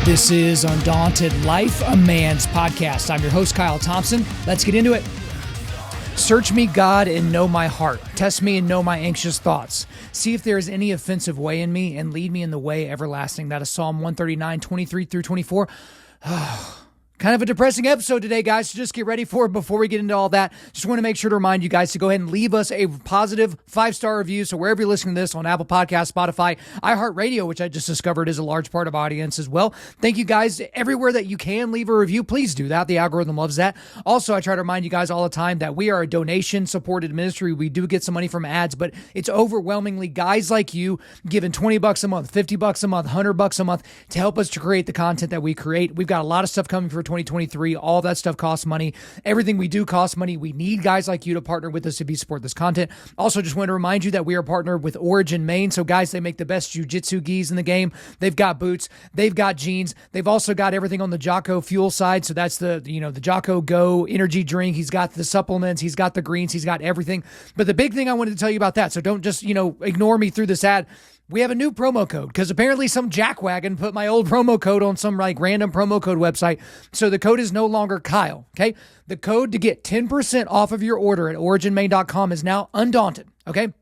This is Undaunted.Life, a man's podcast. I'm your host, Kyle Thompson. Let's get into it. Search me, God, and know my heart. Test me and know my anxious thoughts. See if there is any offensive way in me, and lead me in the way everlasting. That is Psalm 139, 23 through 24. Kind of a depressing episode today, guys, so just get ready for it. Before we get into all that, just want to make sure to remind you guys to go ahead and leave us a positive 5-star review. So wherever you're listening to this, on Apple Podcasts, Spotify, iHeartRadio, which I just discovered is a large part of audience as well. Thank you guys. Everywhere that you can leave a review, please do that. The algorithm loves that. Also, I try to remind you guys all the time that we are a donation-supported ministry. We do get some money from ads, but it's overwhelmingly guys like you giving $20 a month, $50 a month, $100 a month to help us to create the content that we create. We've got a lot of stuff coming for 2023. All that stuff costs money. Everything we do costs money. We need guys like you to partner with us to support this content. Also, just want to remind you that we are partnered with Origin Maine. So guys, they make the best jiu-jitsu gis in the game. They've got boots. They've got jeans. They've also got everything on the Jocko Fuel side. So that's the Jocko Go energy drink. He's got the supplements. He's got the greens. He's got everything. But the big thing I wanted to tell you about that, so don't just, ignore me through this ad. We have a new promo code because apparently some jackwagon put my old promo code on some random promo code website. So the code is no longer Kyle. Okay. The code to get 10% off of your order at originmaine.com is now Undaunted. Okay.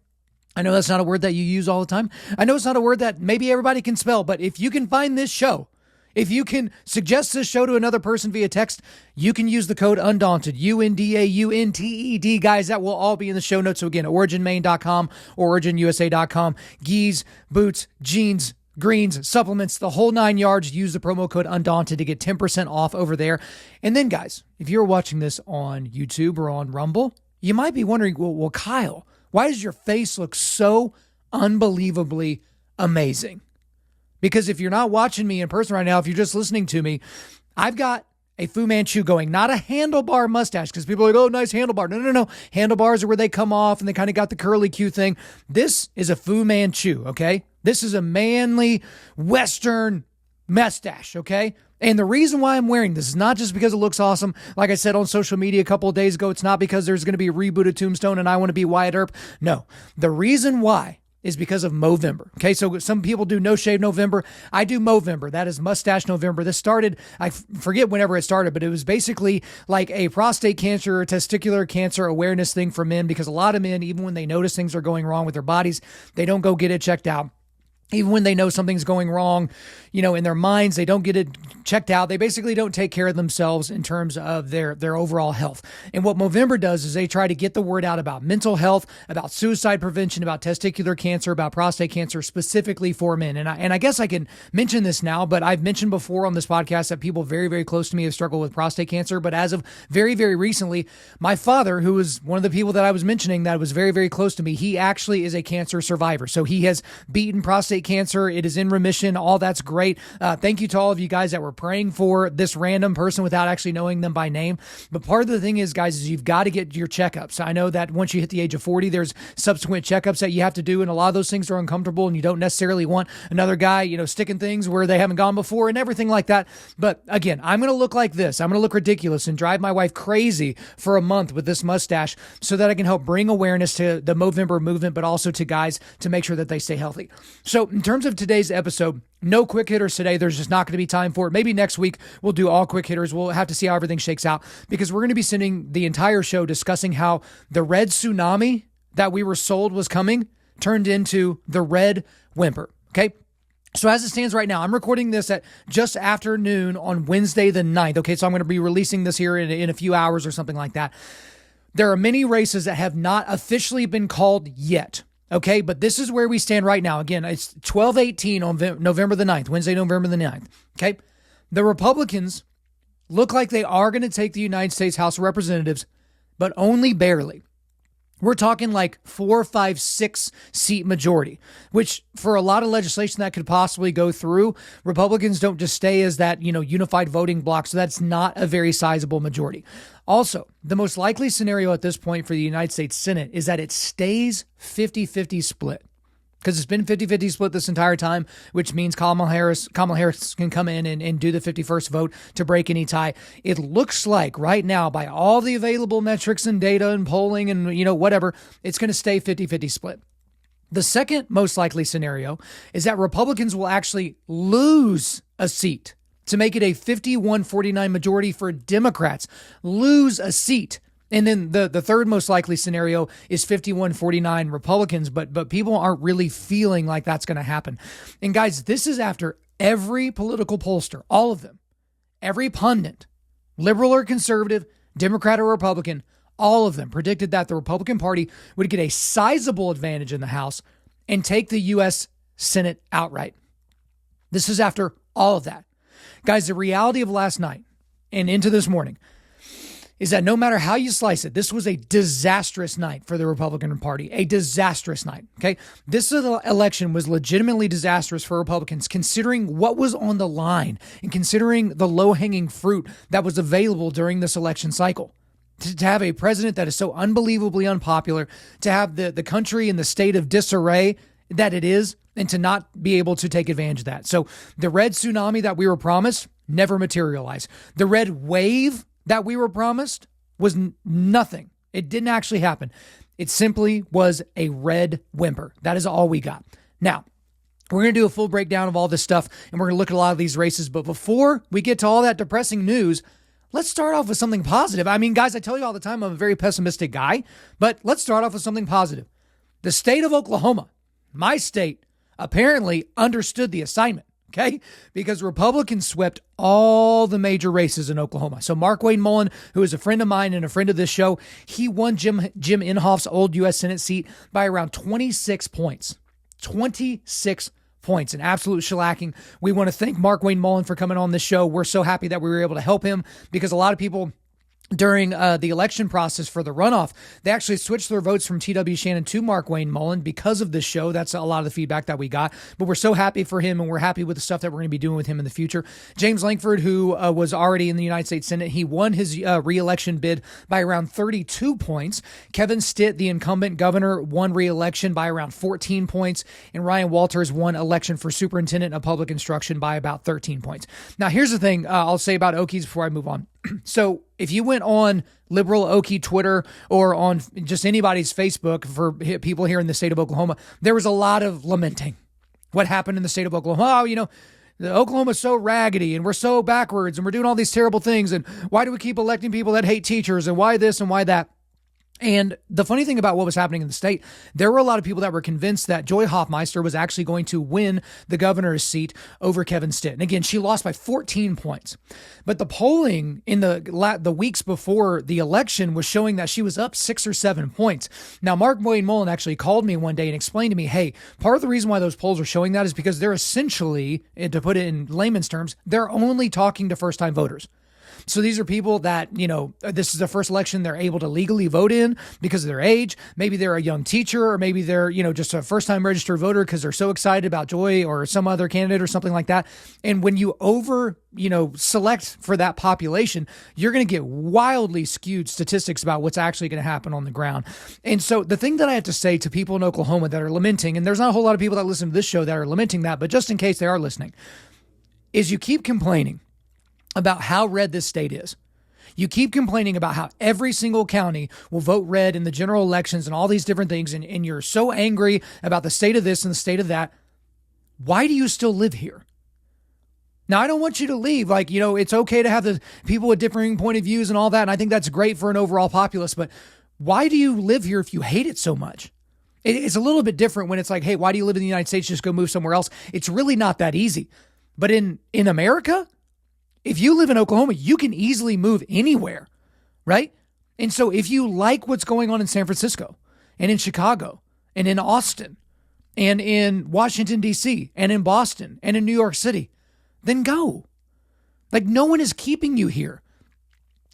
I know that's not a word that you use all the time. I know it's not a word that maybe everybody can spell, but if you can find this show, if you can suggest this show to another person via text, you can use the code Undaunted, UNDAUNTED. Guys, that will all be in the show notes. So again, originmaine.com or originusa.com. Gis, boots, jeans, greens, supplements, the whole 9 yards. Use the promo code Undaunted to get 10% off over there. And then, guys, if you're watching this on YouTube or on Rumble, you might be wondering, well, Kyle, why does your face look so unbelievably amazing? Because if you're not watching me in person right now, if you're just listening to me, I've got a Fu Manchu going, not a handlebar mustache, because people are like, oh, nice handlebar. No. Handlebars are where they come off and they kind of got the curly Q thing. This is a Fu Manchu, okay? This is a manly Western mustache, okay? And the reason why I'm wearing this is not just because it looks awesome. Like I said on social media a couple of days ago, it's not because there's going to be a reboot of Tombstone and I want to be Wyatt Earp. No, the reason why is because of Movember. Okay, so some people do No Shave November. I do Movember. That is Mustache November. This started, I forget whenever it started, but it was basically like a prostate cancer or testicular cancer awareness thing for men, because a lot of men, even when they notice things are going wrong with their bodies, they don't go get it checked out. Even when they know something's going wrong, in their minds, they don't get it checked out. They basically don't take care of themselves in terms of their overall health. And what Movember does is they try to get the word out about mental health, about suicide prevention, about testicular cancer, about prostate cancer, specifically for men. And I guess I can mention this now, but I've mentioned before on this podcast that people very, very close to me have struggled with prostate cancer. But as of very, very recently, my father, who was one of the people that I was mentioning that was very, very close to me, he actually is a cancer survivor. So he has beaten prostate cancer. It is in remission. All that's great. Thank you to all of you guys that were praying for this random person without actually knowing them by name. But part of the thing is, guys, is you've got to get your checkups. I know that once you hit the age of 40, there's subsequent checkups that you have to do. And a lot of those things are uncomfortable and you don't necessarily want another guy, sticking things where they haven't gone before and everything like that. But again, I'm going to look like this. I'm going to look ridiculous and drive my wife crazy for a month with this mustache so that I can help bring awareness to the Movember movement, but also to guys to make sure that they stay healthy. So in terms of today's episode, no quick hitters today. There's just not going to be time for it. Maybe next week we'll do all quick hitters. We'll have to see how everything shakes out, because we're going to be spending the entire show discussing how the red tsunami that we were sold was coming turned into the Red Whimper. Okay. So as it stands right now, I'm recording this at just after noon on Wednesday the 9th. Okay. So I'm going to be releasing this here in a few hours or something like that. There are many races that have not officially been called yet. Okay, but this is where we stand right now. Again, it's 12/18 on November the 9th, Wednesday, November the 9th. Okay, the Republicans look like they are going to take the United States House of Representatives, but only barely. We're talking like 4, 5, 6 seat majority, which for a lot of legislation that could possibly go through, Republicans don't just stay as that, unified voting bloc. So that's not a very sizable majority. Also, the most likely scenario at this point for the United States Senate is that it stays 50-50 split. because it's been 50-50 split this entire time, which means Kamala Harris can come in and do the 51st vote to break any tie. It looks like right now, by all the available metrics and data and polling and, whatever, it's going to stay 50-50 split. The second most likely scenario is that Republicans will actually lose a seat to make it a 51-49 majority for Democrats, lose a seat. And then the third most likely scenario is 51-49 Republicans, but people aren't really feeling like that's going to happen. And guys, this is after every political pollster, all of them, every pundit, liberal or conservative, Democrat or Republican, all of them predicted that the Republican Party would get a sizable advantage in the House and take the U.S. Senate outright. This is after all of that. Guys, the reality of last night and into this morning is that no matter how you slice it, this was a disastrous night for the Republican Party, a disastrous night, okay? This election was legitimately disastrous for Republicans, considering what was on the line and considering the low-hanging fruit that was available during this election cycle. To have a president that is so unbelievably unpopular, to have the country in the state of disarray that it is, and to not be able to take advantage of that. So the red tsunami that we were promised never materialized. The red wave that we were promised was nothing. It didn't actually happen. It simply was a red whimper. That is all we got. Now, we're going to do a full breakdown of all this stuff, and we're going to look at a lot of these races. But before we get to all that depressing news, let's start off with something positive. I mean, guys, I tell you all the time I'm a very pessimistic guy, but let's start off with something positive. The state of Oklahoma, my state, apparently understood the assignment. Okay, because Republicans swept all the major races in Oklahoma. So Mark Wayne Mullen, who is a friend of mine and a friend of this show, he won Jim Inhofe's old U.S. Senate seat by around 26 points. 26 points, an absolute shellacking. We want to thank Mark Wayne Mullen for coming on this show. We're so happy that we were able to help him, because a lot of people during the election process for the runoff, they actually switched their votes from T.W. Shannon to Mark Wayne Mullen because of this show. That's a lot of the feedback that we got. But we're so happy for him, and we're happy with the stuff that we're going to be doing with him in the future. James Lankford, who was already in the United States Senate, he won his re-election bid by around 32 points. Kevin Stitt, the incumbent governor, won re-election by around 14 points. And Ryan Walters won election for superintendent of public instruction by about 13 points. Now, here's the thing I'll say about Okies before I move on. So if you went on liberal Okie Twitter or on just anybody's Facebook for people here in the state of Oklahoma, there was a lot of lamenting what happened in the state of Oklahoma. Oh, Oklahoma's so raggedy and we're so backwards and we're doing all these terrible things. And why do we keep electing people that hate teachers, and why this and why that? And the funny thing about what was happening in the state, there were a lot of people that were convinced that Joy Hoffmeister was actually going to win the governor's seat over Kevin Stitt. And again, she lost by 14 points. But the polling in the weeks before the election was showing that she was up 6 or 7 points. Now, Mark Wayne Mullen actually called me one day and explained to me, hey, part of the reason why those polls are showing that is because they're essentially, and to put it in layman's terms, they're only talking to first-time voters. So these are people that, this is the first election they're able to legally vote in because of their age. Maybe they're a young teacher, or maybe they're, just a first-time registered voter because they're so excited about Joy or some other candidate or something like that. And when you select for that population, you're going to get wildly skewed statistics about what's actually going to happen on the ground. And so the thing that I have to say to people in Oklahoma that are lamenting, and there's not a whole lot of people that listen to this show that are lamenting that, but just in case they are listening, is you keep complaining about how red this state is. You keep complaining about how every single county will vote red in the general elections and all these different things, and you're so angry about the state of this and the state of that. Why do you still live here? Now, I don't want you to leave. It's okay to have the people with differing point of views and all that, and I think that's great for an overall populace, but why do you live here if you hate it so much? It's a little bit different when it's like, hey, why do you live in the United States? Just go move somewhere else. It's really not that easy. But in America, if you live in Oklahoma, you can easily move anywhere, right? And so if you like what's going on in San Francisco and in Chicago and in Austin and in Washington, D.C. and in Boston and in New York City, then go. No one is keeping you here.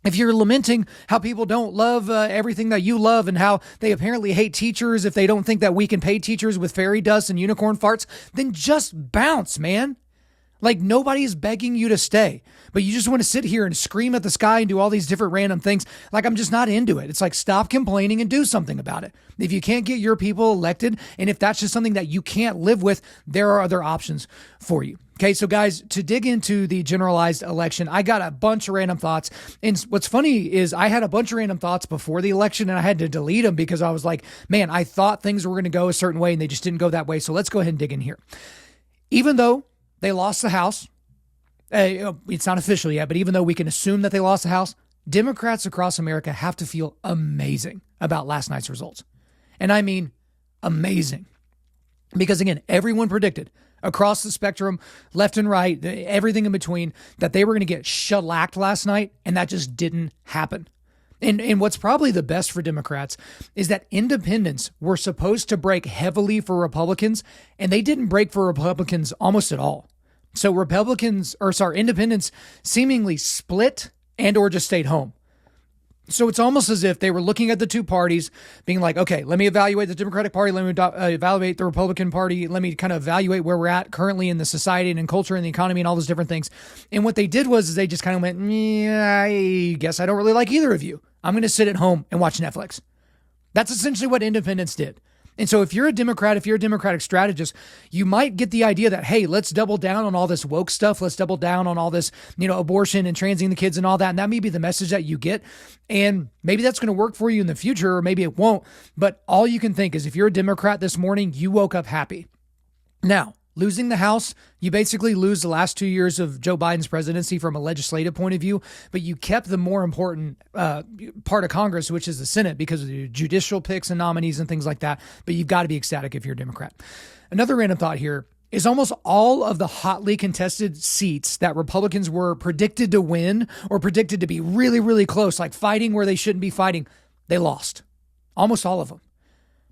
If you're lamenting how people don't love everything that you love and how they apparently hate teachers if they don't think that we can pay teachers with fairy dust and unicorn farts, then just bounce, man. Like, nobody is begging you to stay, but you just want to sit here and scream at the sky and do all these different random things. Like, I'm just not into it. It's like, stop complaining and do something about it. If you can't get your people elected, and if that's just something that you can't live with, there are other options for you. Okay, so guys, to dig into the generalized election, I got a bunch of random thoughts. And what's funny is I had a bunch of random thoughts before the election and I had to delete them because I was like, man, I thought things were going to go a certain way and they just didn't go that way. So let's go ahead and dig in here. Even though they lost the House, it's not official yet, but even though we can assume that they lost the House, Democrats across America have to feel amazing about last night's results. And I mean amazing. Because again, everyone predicted across the spectrum, left and right, everything in between, that they were going to get shellacked last night, and that just didn't happen. And what's probably the best for Democrats is that independents were supposed to break heavily for Republicans, and they didn't break for Republicans almost at all. So independents seemingly split and or just stayed home. So it's almost as if they were looking at the two parties being like, okay, let me evaluate the Democratic Party. Let me evaluate the Republican Party. Let me kind of evaluate where we're at currently in the society and in culture and the economy and all those different things. And what they did was they just kind of went, yeah, I guess I don't really like either of you. I'm going to sit at home and watch Netflix. That's essentially what independents did. And so if you're a Democrat, if you're a Democratic strategist, you might get the idea that, hey, let's double down on all this woke stuff. Let's double down on all this, abortion and transing the kids and all that. And that may be the message that you get. And maybe that's going to work for you in the future, or maybe it won't. But all you can think is if you're a Democrat this morning, you woke up happy. Now, losing the House, you basically lose the last 2 years of Joe Biden's presidency from a legislative point of view, but you kept the more important part of Congress, which is the Senate, because of the judicial picks and nominees and things like that. But you've got to be ecstatic if you're a Democrat. Another random thought here is almost all of the hotly contested seats that Republicans were predicted to win or predicted to be really, really close, like fighting where they shouldn't be fighting, they lost. Almost all of them.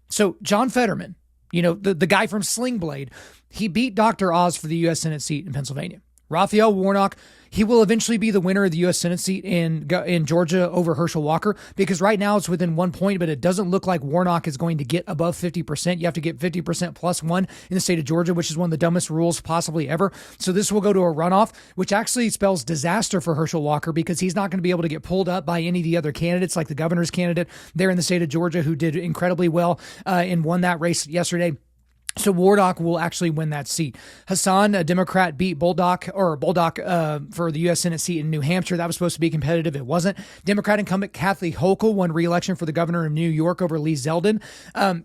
So John Fetterman, the guy from Sling Blade, he beat Dr. Oz for the U.S. Senate seat in Pennsylvania. Raphael Warnock, he will eventually be the winner of the U.S. Senate seat in Georgia over Herschel Walker, because right now it's within 1 point, but it doesn't look like Warnock is going to get above 50%. You have to get 50% plus one in the state of Georgia, which is one of the dumbest rules possibly ever. So this will go to a runoff, which actually spells disaster for Herschel Walker, because he's not going to be able to get pulled up by any of the other candidates, like the governor's candidate there in the state of Georgia, who did incredibly well and won that race yesterday. So Warnock will actually win that seat. Hassan, a Democrat, beat Bolduc for the U.S. Senate seat in New Hampshire. That was supposed to be competitive. It wasn't. Democrat incumbent Kathy Hochul won re-election for the governor of New York over Lee Zeldin.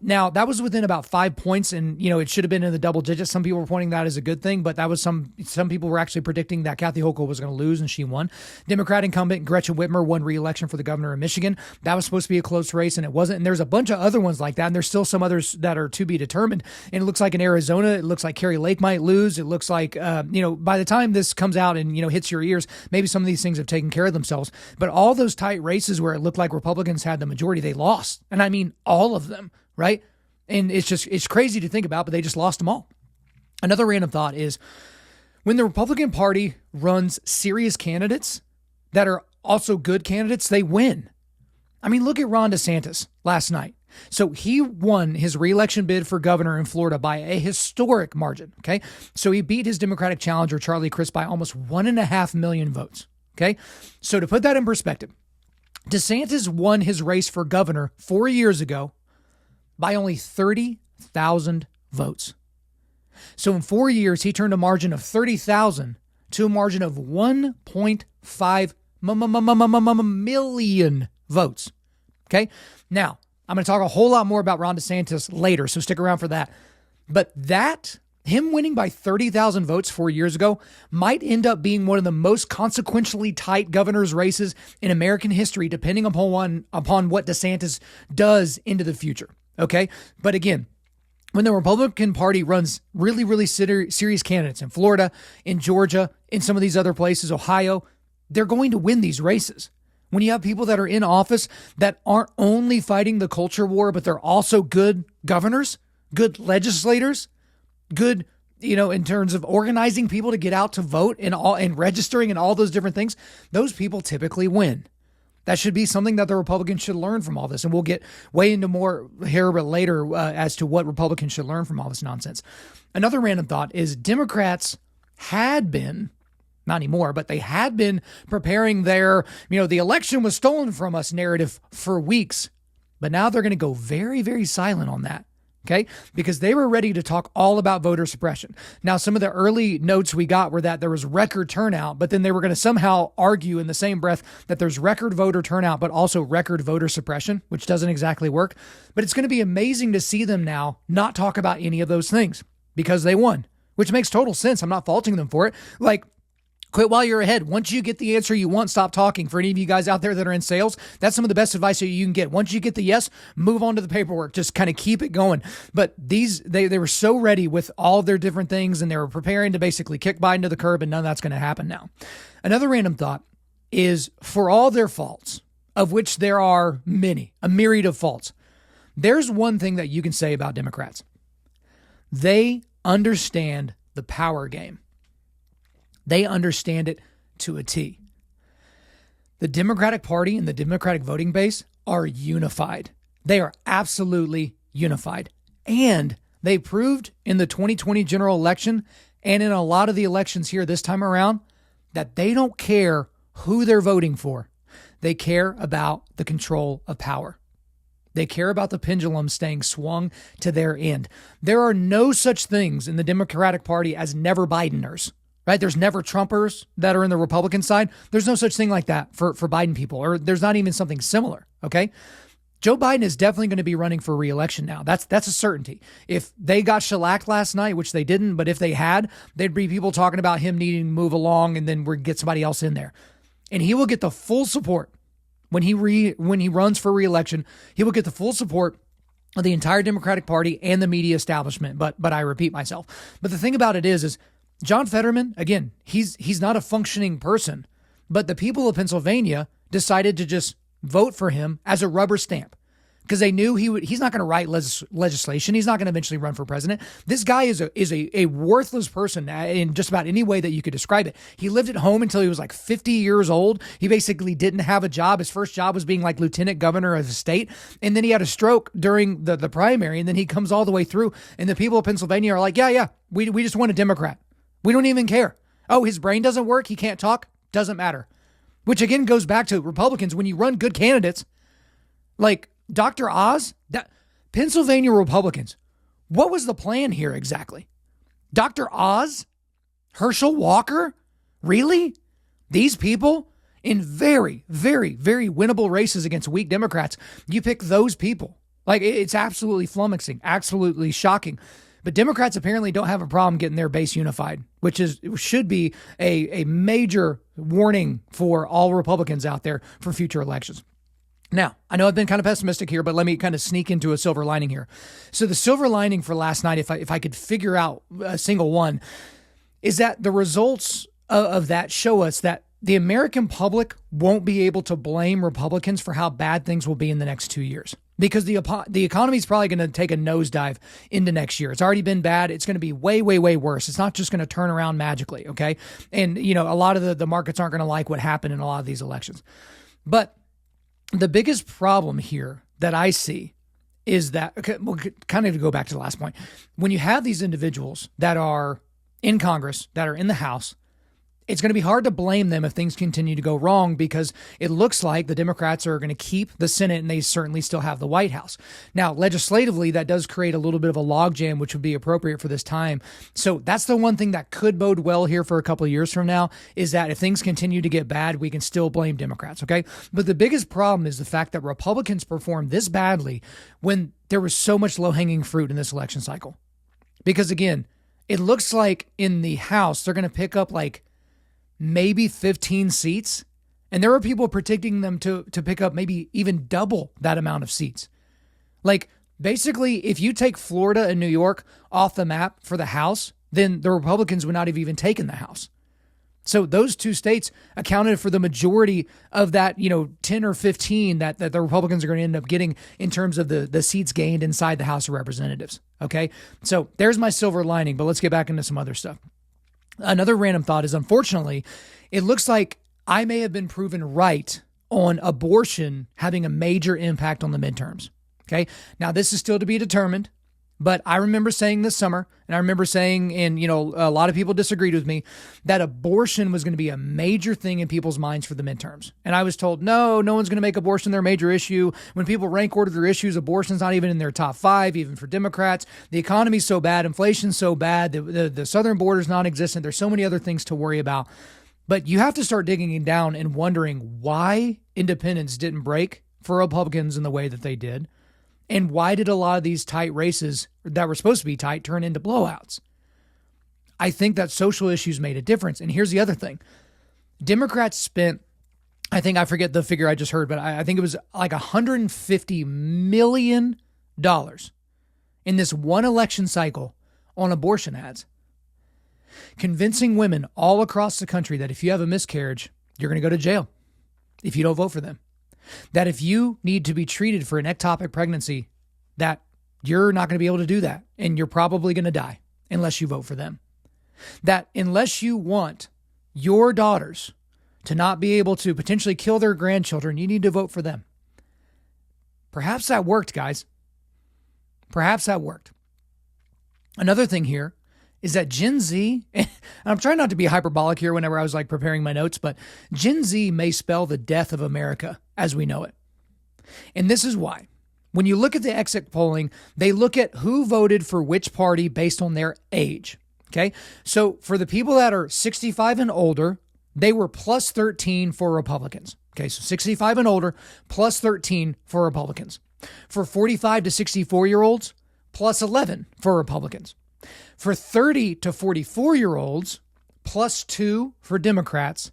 Now, that was within about 5 points, and it should have been in the double digits. Some people were pointing that as a good thing, but that was some people were actually predicting that Kathy Hochul was going to lose, and she won. Democrat incumbent Gretchen Whitmer won re-election for the governor of Michigan. That was supposed to be a close race, and it wasn't. And there's a bunch of other ones like that, and there's still some others that are to be determined. And it looks like in Arizona, it looks like Kari Lake might lose. It looks like, by the time this comes out and, hits your ears, maybe some of these things have taken care of themselves. But all those tight races where it looked like Republicans had the majority, they lost. And I mean, all of them, right? And it's crazy to think about, but they just lost them all. Another random thought is when the Republican Party runs serious candidates that are also good candidates, they win. I mean, look at Ron DeSantis last night. So he won his re-election bid for governor in Florida by a historic margin, okay? So he beat his Democratic challenger, Charlie Crist, by almost 1.5 million votes, okay? So to put that in perspective, DeSantis won his race for governor 4 years ago by only 30,000 votes. So in 4 years, he turned a margin of 30,000 to a margin of 1.5 million votes, okay? Now, I'm going to talk a whole lot more about Ron DeSantis later, so stick around for that. But him winning by 30,000 votes 4 years ago might end up being one of the most consequentially tight governor's races in American history, depending upon what DeSantis does into the future, okay? But again, when the Republican Party runs really, really serious candidates in Florida, in Georgia, in some of these other places, Ohio, they're going to win these races. When you have people that are in office that aren't only fighting the culture war, but they're also good governors, good legislators, good, in terms of organizing people to get out to vote and registering and all those different things, those people typically win. That should be something that the Republicans should learn from all this. And we'll get way into more here later as to what Republicans should learn from all this nonsense. Another random thought is Democrats had been, not anymore, but they had been preparing their, the election was stolen from us narrative for weeks. But now they're going to go very, very silent on that. Okay, because they were ready to talk all about voter suppression. Now, some of the early notes we got were that there was record turnout, but then they were going to somehow argue in the same breath that there's record voter turnout, but also record voter suppression, which doesn't exactly work. But it's going to be amazing to see them now not talk about any of those things because they won, which makes total sense. I'm not faulting them for it. Like, quit while you're ahead. Once you get the answer you want, stop talking. For any of you guys out there that are in sales, that's some of the best advice that you can get. Once you get the yes, move on to the paperwork. Just kind of keep it going. But they were so ready with all of their different things, and they were preparing to basically kick Biden to the curb, and none of that's going to happen now. Another random thought is, for all their faults, of which there are many, a myriad of faults, there's one thing that you can say about Democrats. They understand the power game. They understand it to a T. The Democratic Party and the Democratic voting base are unified. They are absolutely unified. And they proved in the 2020 general election and in a lot of the elections here this time around that they don't care who they're voting for. They care about the control of power. They care about the pendulum staying swung to their end. There are no such things in the Democratic Party as never Bideners. Right? There's never Trumpers that are in the Republican side. There's no such thing like that for Biden people, or there's not even something similar. Okay. Joe Biden is definitely going to be running for re-election now. That's a certainty. If they got shellacked last night, which they didn't, but if they had, there'd be people talking about him needing to move along and then we'd get somebody else in there. And he will get the full support when he runs for re-election. He will get the full support of the entire Democratic Party and the media establishment. But I repeat myself. But the thing about it is John Fetterman, again, he's not a functioning person, but the people of Pennsylvania decided to just vote for him as a rubber stamp because they knew he's not going to write legislation. He's not going to eventually run for president. This guy is a worthless person in just about any way that you could describe it. He lived at home until he was like 50 years old. He basically didn't have a job. His first job was being like lieutenant governor of the state. And then he had a stroke during the primary. And then he comes all the way through. And the people of Pennsylvania are like, yeah, we just want a Democrat. We don't even care. Oh, his brain doesn't work. He can't talk. Doesn't matter. Which again goes back to Republicans. When you run good candidates like Dr. Oz, Pennsylvania Republicans, what was the plan here exactly? Dr. Oz? Herschel Walker? Really? These people in very, very, very winnable races against weak Democrats, you pick those people. Like, it's absolutely flummoxing, absolutely shocking. But Democrats apparently don't have a problem getting their base unified, which should be a major warning for all Republicans out there for future elections. Now, I know I've been kind of pessimistic here, but let me kind of sneak into a silver lining here. So the silver lining for last night, if I could figure out a single one, is that the results of that show us that the American public won't be able to blame Republicans for how bad things will be in the next 2 years. Because the economy is probably going to take a nosedive into next year. It's already been bad. It's going to be way, way, way worse. It's not just going to turn around magically, okay? And, a lot of the markets aren't going to like what happened in a lot of these elections. But the biggest problem here that I see is that, okay, well, kind of to go back to the last point, when you have these individuals that are in Congress, that are in the House, it's going to be hard to blame them if things continue to go wrong because it looks like the Democrats are going to keep the Senate and they certainly still have the White House. Now, legislatively, that does create a little bit of a logjam, which would be appropriate for this time. So that's the one thing that could bode well here for a couple of years from now is that if things continue to get bad, we can still blame Democrats, okay? But the biggest problem is the fact that Republicans performed this badly when there was so much low-hanging fruit in this election cycle. Because again, it looks like in the House, they're going to pick up like maybe 15 seats. And there are people predicting them to pick up maybe even double that amount of seats. Like basically, if you take Florida and New York off the map for the House, then the Republicans would not have even taken the House. So those two states accounted for the majority of that, 10 or 15 that the Republicans are going to end up getting in terms of the seats gained inside the House of Representatives. Okay. So there's my silver lining, but let's get back into some other stuff. Another random thought is, unfortunately, it looks like I may have been proven right on abortion having a major impact on the midterms. Okay. Now, this is still to be determined, But I remember saying this summer, and I remember saying, and a lot of people disagreed with me, that abortion was going to be a major thing in people's minds for the midterms. And I was told, no one's going to make abortion their major issue. When people rank order their issues, abortion's not even in their top 5, even for Democrats. The economy's so bad, inflation's so bad, the southern border's non-existent. There's so many other things to worry about. But you have to start digging down and wondering why independents didn't break for Republicans in the way that they did. And why did a lot of these tight races that were supposed to be tight turn into blowouts? I think that social issues made a difference. And here's the other thing. Democrats spent, I forget the figure I just heard, but I think it was like $150 million in this one election cycle on abortion ads, convincing women all across the country that if you have a miscarriage, you're going to go to jail if you don't vote for them. That if you need to be treated for an ectopic pregnancy, that you're not going to be able to do that. And you're probably going to die unless you vote for them. That unless you want your daughters to not be able to potentially kill their grandchildren, you need to vote for them. Perhaps that worked, guys. Perhaps that worked. Another thing here is that Gen Z, and I'm trying not to be hyperbolic here whenever I was like preparing my notes, but Gen Z may spell the death of America as we know it. And this is why. When you look at the exit polling, they look at who voted for which party based on their age. Okay. So for the people that are 65 and older, they were plus 13 for Republicans. Okay. So 65 and older, plus 13 for Republicans. For 45 to 64-year-olds, plus 11 for Republicans. For 30 to 44-year-olds, plus 2 for Democrats.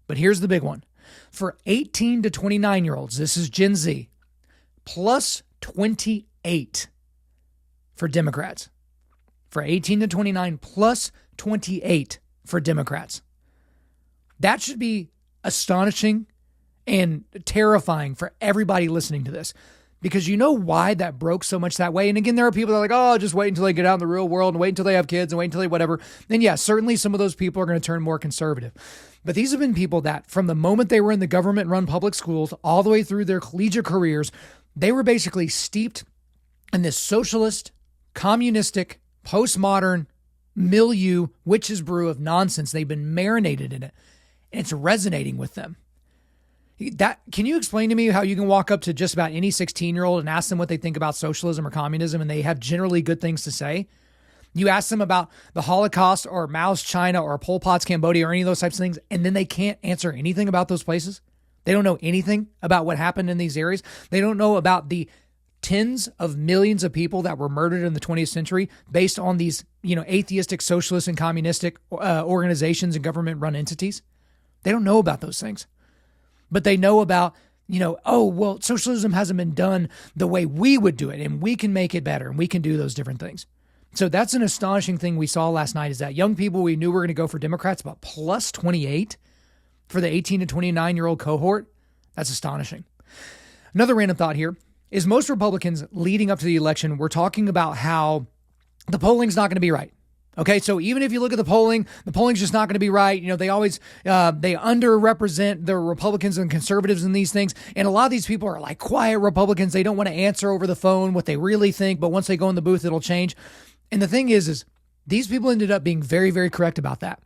But here's the big one. For 18 to 29-year-olds, this is Gen Z, plus 28 for Democrats. For 18 to 29, plus 28 for Democrats. That should be astonishing and terrifying for everybody listening to this. Because you know why that broke so much that way? And again, there are people that are like, oh, just wait until they get out in the real world and wait until they have kids and wait until they whatever. And yeah, certainly some of those people are going to turn more conservative. But these have been people that from the moment they were in the government-run public schools all the way through their collegiate careers, they were basically steeped in this socialist, communistic, postmodern milieu, witch's brew of nonsense. They've been marinated in it. And it's resonating with them. Can you explain to me how you can walk up to just about any 16-year-old and ask them what they think about socialism or communism, and they have generally good things to say? You ask them about the Holocaust or Mao's China or Pol Pot's Cambodia or any of those types of things, and then they can't answer anything about those places. They don't know anything about what happened in these areas. They don't know about the tens of millions of people that were murdered in the 20th century based on these, atheistic, socialist, and communistic organizations and government-run entities. They don't know about those things. But they know about, socialism hasn't been done the way we would do it, and we can make it better, and we can do those different things. So that's an astonishing thing we saw last night, is that young people we knew were going to go for Democrats, about plus 28 for the 18 to 29-year-old cohort. That's astonishing. Another random thought here is most Republicans leading up to the election were talking about how the polling's not going to be right. Okay, so even if you look at the polling's just not going to be right. They always, they underrepresent the Republicans and conservatives in these things. And a lot of these people are like quiet Republicans. They don't want to answer over the phone what they really think, but once they go in the booth, it'll change. And the thing is these people ended up being very, very correct about that.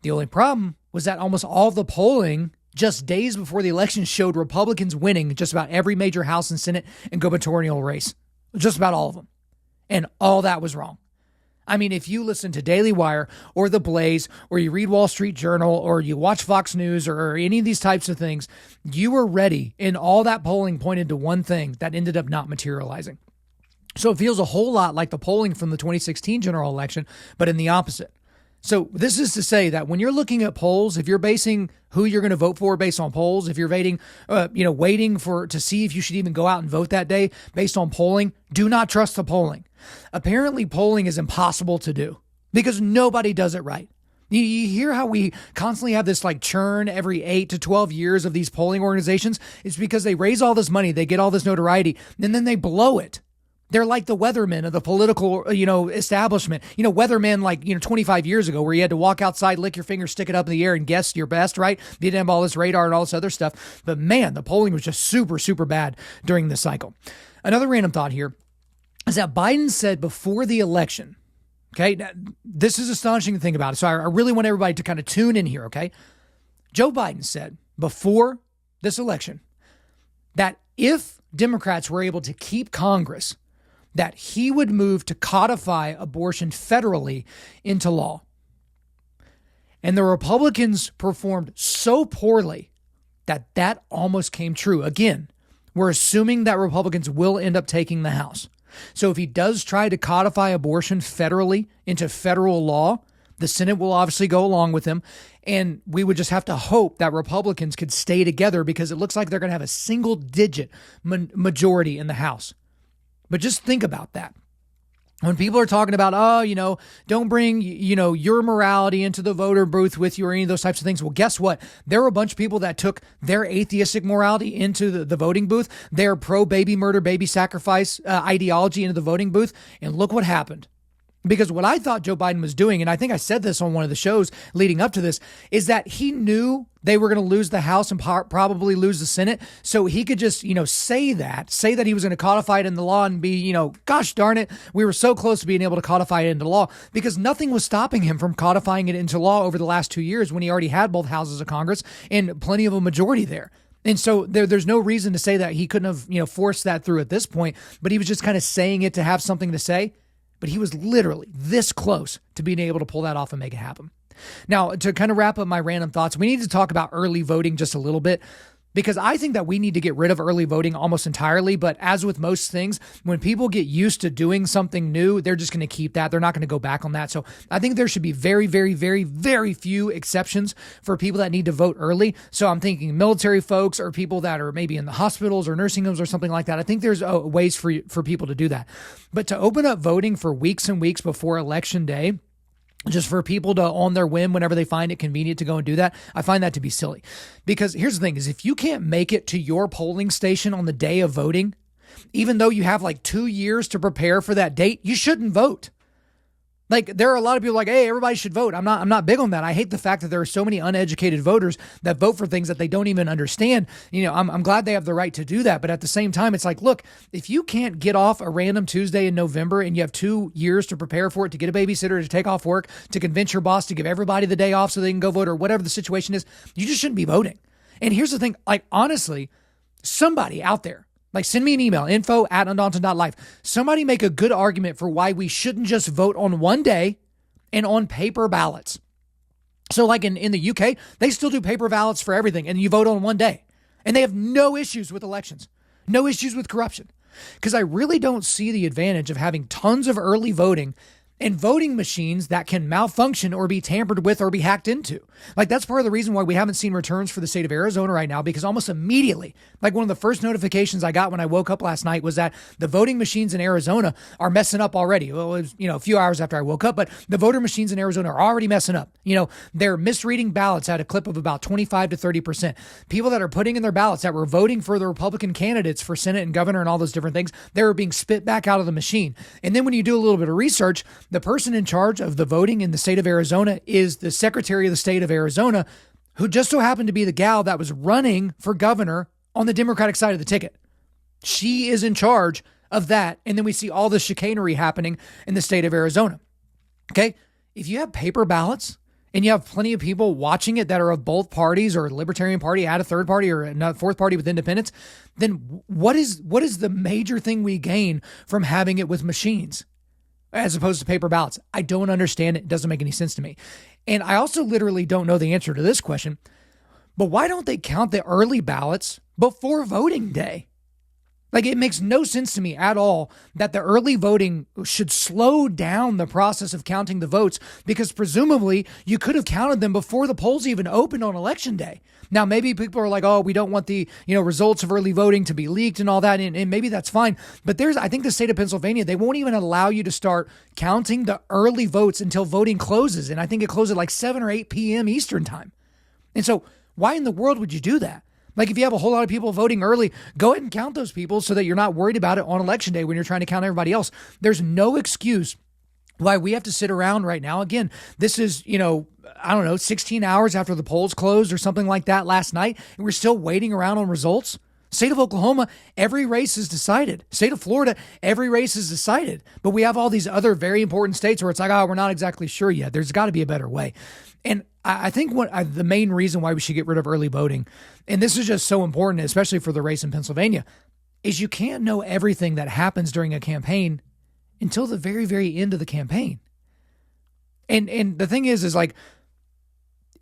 The only problem was that almost all of the polling just days before the election showed Republicans winning just about every major House and Senate and gubernatorial race, just about all of them. And all that was wrong. I mean, if you listen to Daily Wire or The Blaze, or you read Wall Street Journal, or you watch Fox News, or any of these types of things, you were ready, and all that polling pointed to one thing that ended up not materializing. So it feels a whole lot like the polling from the 2016 general election, but in the opposite. So this is to say that when you're looking at polls, if you're basing who you're going to vote for based on polls, if you're waiting to see if you should even go out and vote that day based on polling, do not trust the polling. Apparently, polling is impossible to do because nobody does it right. You hear how we constantly have this like churn every 8 to 12 years of these polling organizations. It's because they raise all this money, they get all this notoriety, and then they blow it. They're like the weathermen of the political, establishment. Weathermen like, 25 years ago where you had to walk outside, lick your finger, stick it up in the air and guess your best, right? You didn't have all this radar and all this other stuff. But man, the polling was just super, super bad during this cycle. Another random thought here is that Biden said before the election, okay, now, this is astonishing to think about. So I really want everybody to kind of tune in here, okay? Joe Biden said before this election that if Democrats were able to keep Congress, that he would move to codify abortion federally into law. And the Republicans performed so poorly that that almost came true. Again, we're assuming that Republicans will end up taking the House. So if he does try to codify abortion federally into federal law, the Senate will obviously go along with him. And we would just have to hope that Republicans could stay together, because it looks like they're going to have a single digit majority in the House. But just think about that. When people are talking about, don't bring, your morality into the voter booth with you or any of those types of things. Well, guess what? There were a bunch of people that took their atheistic morality into the voting booth, their pro-baby murder, baby sacrifice ideology into the voting booth. And look what happened. Because what I thought Joe Biden was doing, and I think I said this on one of the shows leading up to this, is that he knew they were going to lose the House and probably lose the Senate. So he could just, say that he was going to codify it in the law and be, gosh darn it, we were so close to being able to codify it into law, because nothing was stopping him from codifying it into law over the last 2 years when he already had both houses of Congress and plenty of a majority there. And so there's no reason to say that he couldn't have, forced that through at this point, but he was just kind of saying it to have something to say. But he was literally this close to being able to pull that off and make it happen. Now, to kind of wrap up my random thoughts, we need to talk about early voting just a little bit, because I think that we need to get rid of early voting almost entirely. But as with most things, when people get used to doing something new, they're just going to keep that. They're not going to go back on that. So I think there should be very, very, very, very few exceptions for people that need to vote early. So I'm thinking military folks or people that are maybe in the hospitals or nursing homes or something like that. I think there's ways for people to do that. But to open up voting for weeks and weeks before Election Day, just for people to, on their whim, whenever they find it convenient to go and do that, I find that to be silly. Because here's the thing, is if you can't make it to your polling station on the day of voting, even though you have like 2 years to prepare for that date, you shouldn't vote. Like, there are a lot of people like, hey, everybody should vote. I'm not big on that. I hate the fact that there are so many uneducated voters that vote for things that they don't even understand. I'm glad they have the right to do that. But at the same time, it's like, look, if you can't get off a random Tuesday in November and you have 2 years to prepare for it, to get a babysitter, to take off work, to convince your boss to give everybody the day off so they can go vote, or whatever the situation is, you just shouldn't be voting. And here's the thing, like, honestly, somebody out there, like, send me an email, info@Undaunted.Life. Somebody make a good argument for why we shouldn't just vote on one day and on paper ballots. So like in the UK, they still do paper ballots for everything, and you vote on one day. And they have no issues with elections, no issues with corruption. Because I really don't see the advantage of having tons of early voting and voting machines that can malfunction or be tampered with or be hacked into. Like, that's part of the reason why we haven't seen returns for the state of Arizona right now, because almost immediately, like, one of the first notifications I got when I woke up last night was that the voting machines in Arizona are messing up already. Well, it was, a few hours after I woke up, but the voter machines in Arizona are already messing up. They're misreading ballots at a clip of about 25 to 30%. People that are putting in their ballots that were voting for the Republican candidates for Senate and governor and all those different things, they're being spit back out of the machine. And then when you do a little bit of research, the person in charge of the voting in the state of Arizona is the Secretary of the state of Arizona, who just so happened to be the gal that was running for governor on the Democratic side of the ticket. She is in charge of that. And then we see all the chicanery happening in the state of Arizona. Okay. If you have paper ballots and you have plenty of people watching it that are of both parties, or Libertarian Party, add a third party, or a fourth party with independents, then what is the major thing we gain from having it with machines as opposed to paper ballots? I don't understand it. It doesn't make any sense to me. And I also literally don't know the answer to this question, but why don't they count the early ballots before voting day? Like, it makes no sense to me at all that the early voting should slow down the process of counting the votes, because presumably you could have counted them before the polls even opened on election day. Now, maybe people are like, oh, we don't want the, results of early voting to be leaked and all that. And maybe that's fine. But I think the state of Pennsylvania, they won't even allow you to start counting the early votes until voting closes. And I think it closes at like 7 or 8 p.m. Eastern time. And so why in the world would you do that? Like, if you have a whole lot of people voting early, go ahead and count those people so that you're not worried about it on election day when you're trying to count everybody else. There's no excuse why we have to sit around right now. Again, this is, 16 hours after the polls closed or something like that last night, and we're still waiting around on results. State of Oklahoma, every race is decided. State of Florida, every race is decided. But we have all these other very important states where it's like, oh, we're not exactly sure yet. There's got to be a better way. And I think the main reason why we should get rid of early voting, and this is just so important, especially for the race in Pennsylvania, is you can't know everything that happens during a campaign until the very, very end of the campaign. And the thing is like,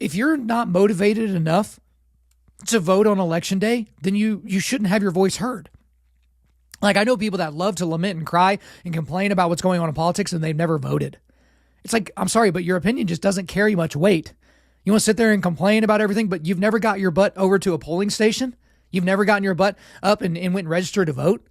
if you're not motivated enough to vote on election day, then you shouldn't have your voice heard. Like, I know people that love to lament and cry and complain about what's going on in politics and they've never voted. It's like, I'm sorry, but your opinion just doesn't carry much weight. You want to sit there and complain about everything, but you've never got your butt over to a polling station. You've never gotten your butt up and went and registered to vote.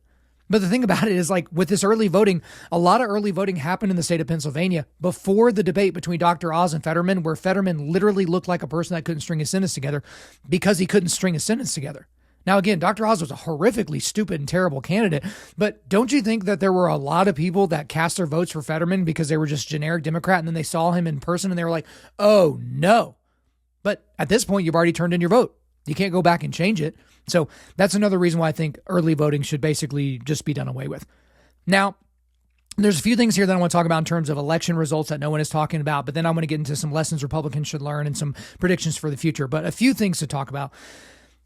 But the thing about it is, like, with this early voting, a lot of early voting happened in the state of Pennsylvania before the debate between Dr. Oz and Fetterman, where Fetterman literally looked like a person that couldn't string a sentence together because he couldn't string a sentence together. Now, again, Dr. Oz was a horrifically stupid and terrible candidate, but don't you think that there were a lot of people that cast their votes for Fetterman because they were just generic Democrat, and then they saw him in person and they were like, oh, no. But at this point, you've already turned in your vote. You can't go back and change it. So that's another reason why I think early voting should basically just be done away with. Now, there's a few things here that I want to talk about in terms of election results that no one is talking about, but then I'm going to get into some lessons Republicans should learn and some predictions for the future. But a few things to talk about.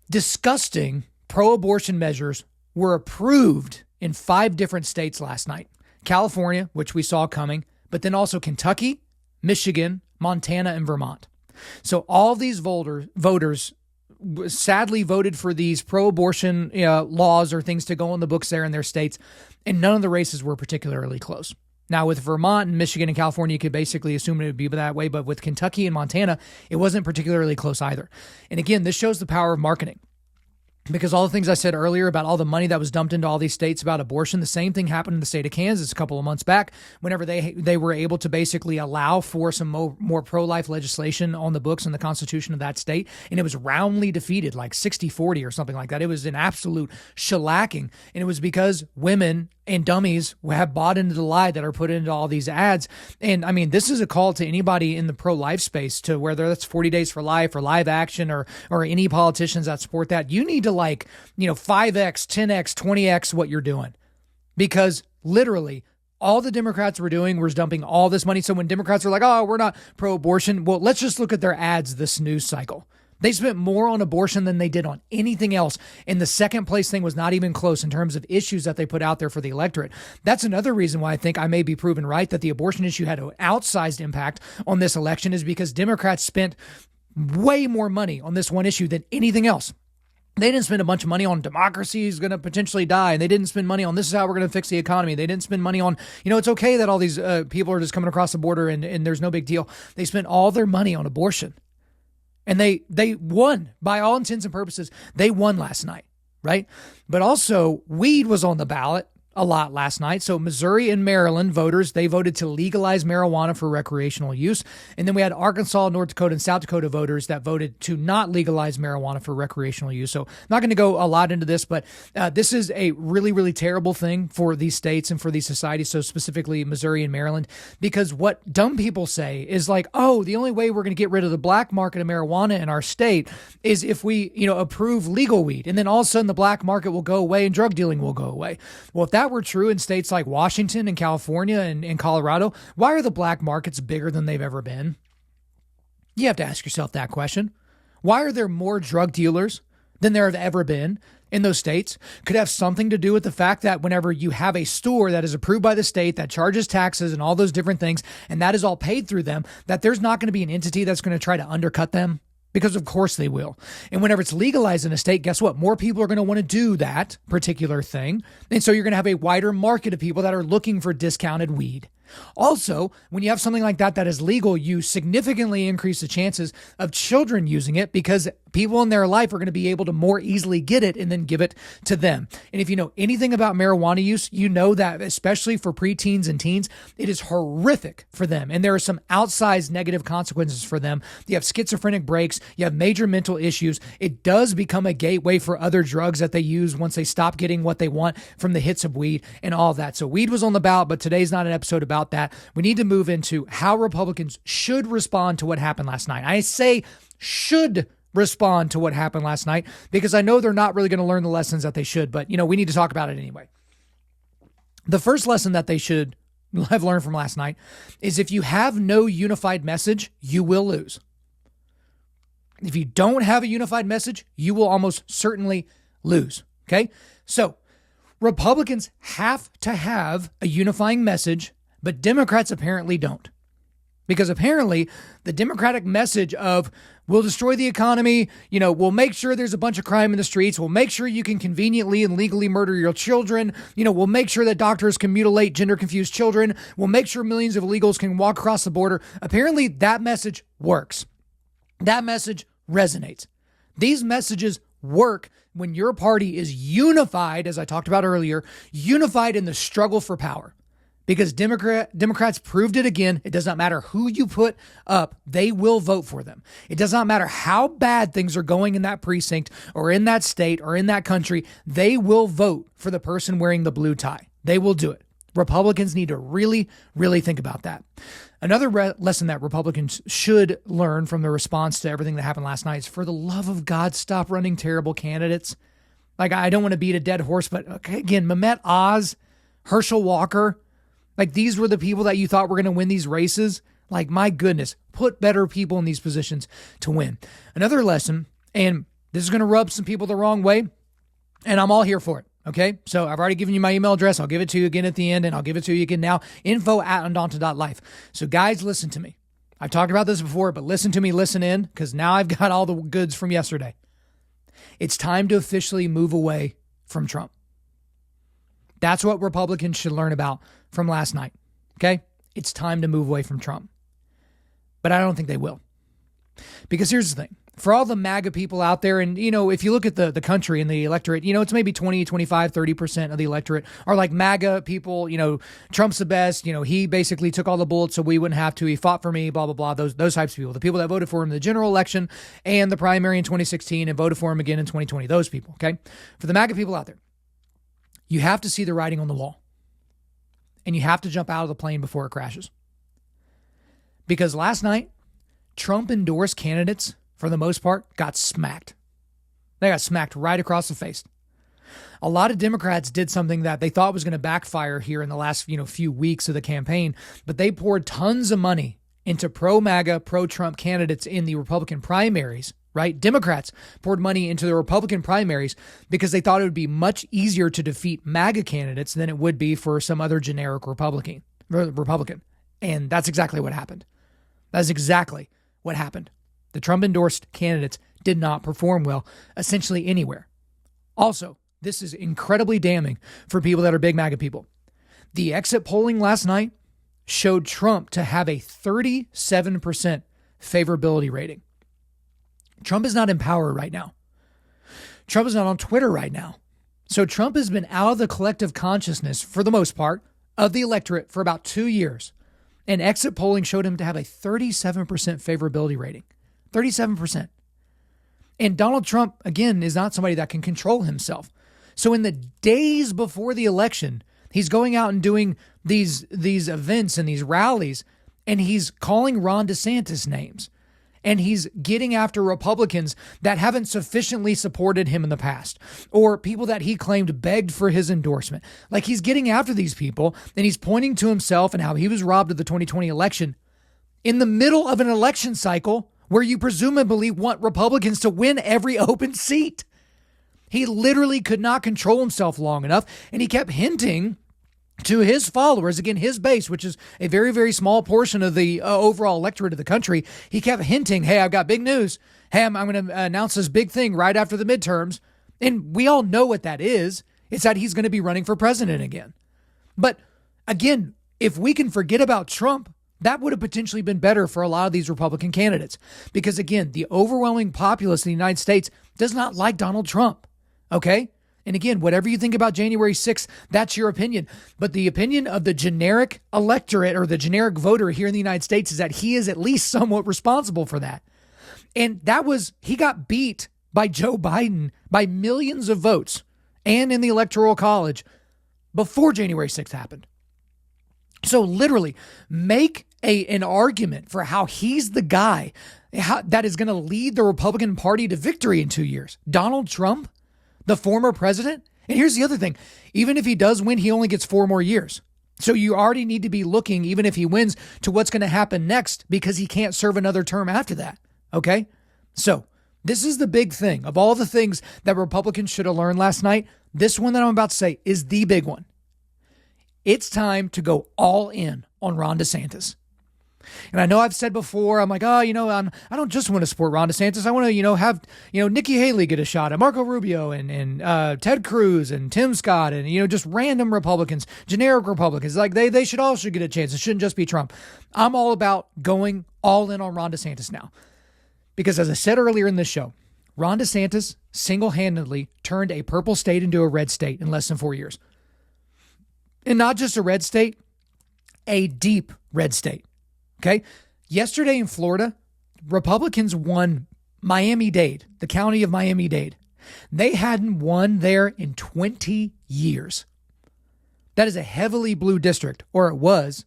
Disgusting pro-abortion measures were approved in 5 different states last night. California, which we saw coming, but then also Kentucky, Michigan, Montana, and Vermont. So all these voters sadly voted for these pro-abortion laws or things to go on the books there in their states, and none of the races were particularly close. Now, with Vermont and Michigan and California, you could basically assume it would be that way, but with Kentucky and Montana, it wasn't particularly close either. And again, this shows the power of marketing. Because all the things I said earlier about all the money that was dumped into all these states about abortion, the same thing happened in the state of Kansas a couple of months back whenever they were able to basically allow for some more pro-life legislation on the books and the constitution of that state. And it was roundly defeated, like 60-40 or something like that. It was an absolute shellacking. And it was because women and dummies have bought into the lie that are put into all these ads. And I mean, this is a call to anybody in the pro-life space, to whether that's 40 Days for Life or Live Action or any politicians that support that. You need to 5X, 10X, 20X what you're doing, because literally all the Democrats were doing was dumping all this money. So when Democrats are like, oh, we're not pro-abortion, well, let's just look at their ads this news cycle. They spent more on abortion than they did on anything else. And the second place thing was not even close in terms of issues that they put out there for the electorate. That's another reason why I think I may be proven right that the abortion issue had an outsized impact on this election, is because Democrats spent way more money on this one issue than anything else. They didn't spend a bunch of money on democracy is going to potentially die. And they didn't spend money on this is how we're going to fix the economy. They didn't spend money on, it's okay that all these people are just coming across the border and there's no big deal. They spent all their money on abortion. And they won, by all intents and purposes. They won last night, right? But also, weed was on the ballot a lot last night. So Missouri and Maryland voters, they voted to legalize marijuana for recreational use. And then we had Arkansas, North Dakota, and South Dakota voters that voted to not legalize marijuana for recreational use. So I'm not going to go a lot into this, but this is a really, really terrible thing for these states and for these societies. So specifically Missouri and Maryland, because what dumb people say is like, oh, the only way we're going to get rid of the black market of marijuana in our state is if we, approve legal weed. And then all of a sudden the black market will go away and drug dealing will go away. Well, if that were true in states like Washington and California and Colorado, why are the black markets bigger than they've ever been? You have to ask yourself that question. Why are there more drug dealers than there have ever been in those states? Could have something to do with the fact that whenever you have a store that is approved by the state that charges taxes and all those different things, and that is all paid through them, that there's not going to be an entity that's going to try to undercut them. Because of course they will. And whenever it's legalized in a state, guess what? More people are going to want to do that particular thing. And so you're going to have a wider market of people that are looking for discounted weed. Also, when you have something like that is legal, you significantly increase the chances of children using it, because people in their life are going to be able to more easily get it and then give it to them. And if you know anything about marijuana use, you know that especially for preteens and teens, it is horrific for them. And there are some outsized negative consequences for them. You have schizophrenic breaks, you have major mental issues. It does become a gateway for other drugs that they use once they stop getting what they want from the hits of weed and all of that. So weed was on the ballot, but today's not an episode about that. We need to move into how Republicans should respond to what happened last night. I say should respond to what happened last night because I know they're not really going to learn the lessons that they should, but we need to talk about it anyway. The first lesson that they should have learned from last night is if you have no unified message, you will lose. If you don't have a unified message, you will almost certainly lose. Okay? So Republicans have to have a unifying message, but Democrats apparently don't. Because apparently the Democratic message of we'll destroy the economy, we'll make sure there's a bunch of crime in the streets, we'll make sure you can conveniently and legally murder your children, we'll make sure that doctors can mutilate gender-confused children, we'll make sure millions of illegals can walk across the border. Apparently that message works. That message resonates. These messages work when your party is unified, as I talked about earlier, unified in the struggle for power. Because Democrats proved it again. It does not matter who you put up, they will vote for them. It does not matter how bad things are going in that precinct or in that state or in that country, they will vote for the person wearing the blue tie. They will do it. Republicans need to really, really think about that. Another lesson that Republicans should learn from the response to everything that happened last night is, for the love of God, stop running terrible candidates. Like, I don't want to beat a dead horse, but again, Mehmet Oz, Herschel Walker, like, these were the people that you thought were going to win these races. Like, my goodness, put better people in these positions to win. Another lesson, and this is going to rub some people the wrong way, and I'm all here for it. Okay, so I've already given you my email address. I'll give it to you again at the end, and I'll give it to you again now. info@Undaunted.Life. So guys, listen to me. I've talked about this before, but listen to me, listen in, because now I've got all the goods from yesterday. It's time to officially move away from Trump. That's what Republicans should learn about from last night. Okay, it's time to move away from Trump. But I don't think they will. Because here's the thing. For all the MAGA people out there, and, if you look at the country and the electorate, it's maybe 20, 25, 30% of the electorate are like MAGA people. Trump's the best. He basically took all the bullets so we wouldn't have to. He fought for me, blah, blah, blah. Those types of people. The people that voted for him in the general election and the primary in 2016 and voted for him again in 2020. Those people, okay? For the MAGA people out there, you have to see the writing on the wall. And you have to jump out of the plane before it crashes. Because last night, Trump-endorsed candidates, for the most part, got smacked. They got smacked right across the face. A lot of Democrats did something that they thought was going to backfire here in the last few weeks of the campaign, but they poured tons of money into pro-MAGA, pro-Trump candidates in the Republican primaries, right? Democrats poured money into the Republican primaries because they thought it would be much easier to defeat MAGA candidates than it would be for some other generic Republican. And that's exactly what happened. That's exactly what happened. The Trump-endorsed candidates did not perform well, essentially anywhere. Also, this is incredibly damning for people that are big MAGA people. The exit polling last night showed Trump to have a 37% favorability rating. Trump is not in power right now. Trump is not on Twitter right now. So Trump has been out of the collective consciousness, for the most part, of the electorate for about 2 years. And exit polling showed him to have a 37% favorability rating. 37%. And Donald Trump, again, is not somebody that can control himself. So in the days before the election, he's going out and doing these events and these rallies, and he's calling Ron DeSantis names. And he's getting after Republicans that haven't sufficiently supported him in the past, or people that he claimed begged for his endorsement. Like, he's getting after these people, and he's pointing to himself and how he was robbed of the 2020 election in the middle of an election cycle where you presumably want Republicans to win every open seat. He literally could not control himself long enough, and he kept hinting to his followers, again, his base, which is a very, very small portion of the overall electorate of the country. He kept hinting, hey, I've got big news. Hey, I'm going to announce this big thing right after the midterms. And we all know what that is. It's that he's going to be running for president again. But again, if we can forget about Trump, that would have potentially been better for a lot of these Republican candidates. Because again, the overwhelming populace in the United States does not like Donald Trump. Okay? And again, whatever you think about January 6th, that's your opinion. But the opinion of the generic electorate or the generic voter here in the United States is that he is at least somewhat responsible for that. And he got beat by Joe Biden by millions of votes and in the Electoral College before January 6th happened. So literally make an argument for how he's the guy that is going to lead the Republican Party to victory in 2 years. Donald Trump, the former president. And here's the other thing. Even if he does win, he only gets 4 more years. So you already need to be looking, even if he wins, to what's going to happen next, because he can't serve another term after that. Okay? So this is the big thing. Of all the things that Republicans should have learned last night, this one that I'm about to say is the big one. It's time to go all in on Ron DeSantis. And I know I've said before, I'm like, I don't just want to support Ron DeSantis. I want to, have, Nikki Haley get a shot at Marco Rubio and Ted Cruz and Tim Scott and, just random Republicans, generic Republicans. Like they should also get a chance. It shouldn't just be Trump. I'm all about going all in on Ron DeSantis now. Because as I said earlier in this show, Ron DeSantis single-handedly turned a purple state into a red state in less than 4 years. And not just a red state, a deep red state. Okay. Yesterday in Florida, Republicans won Miami-Dade, the county of Miami-Dade. They hadn't won there in 20 years. That is a heavily blue district, or it was.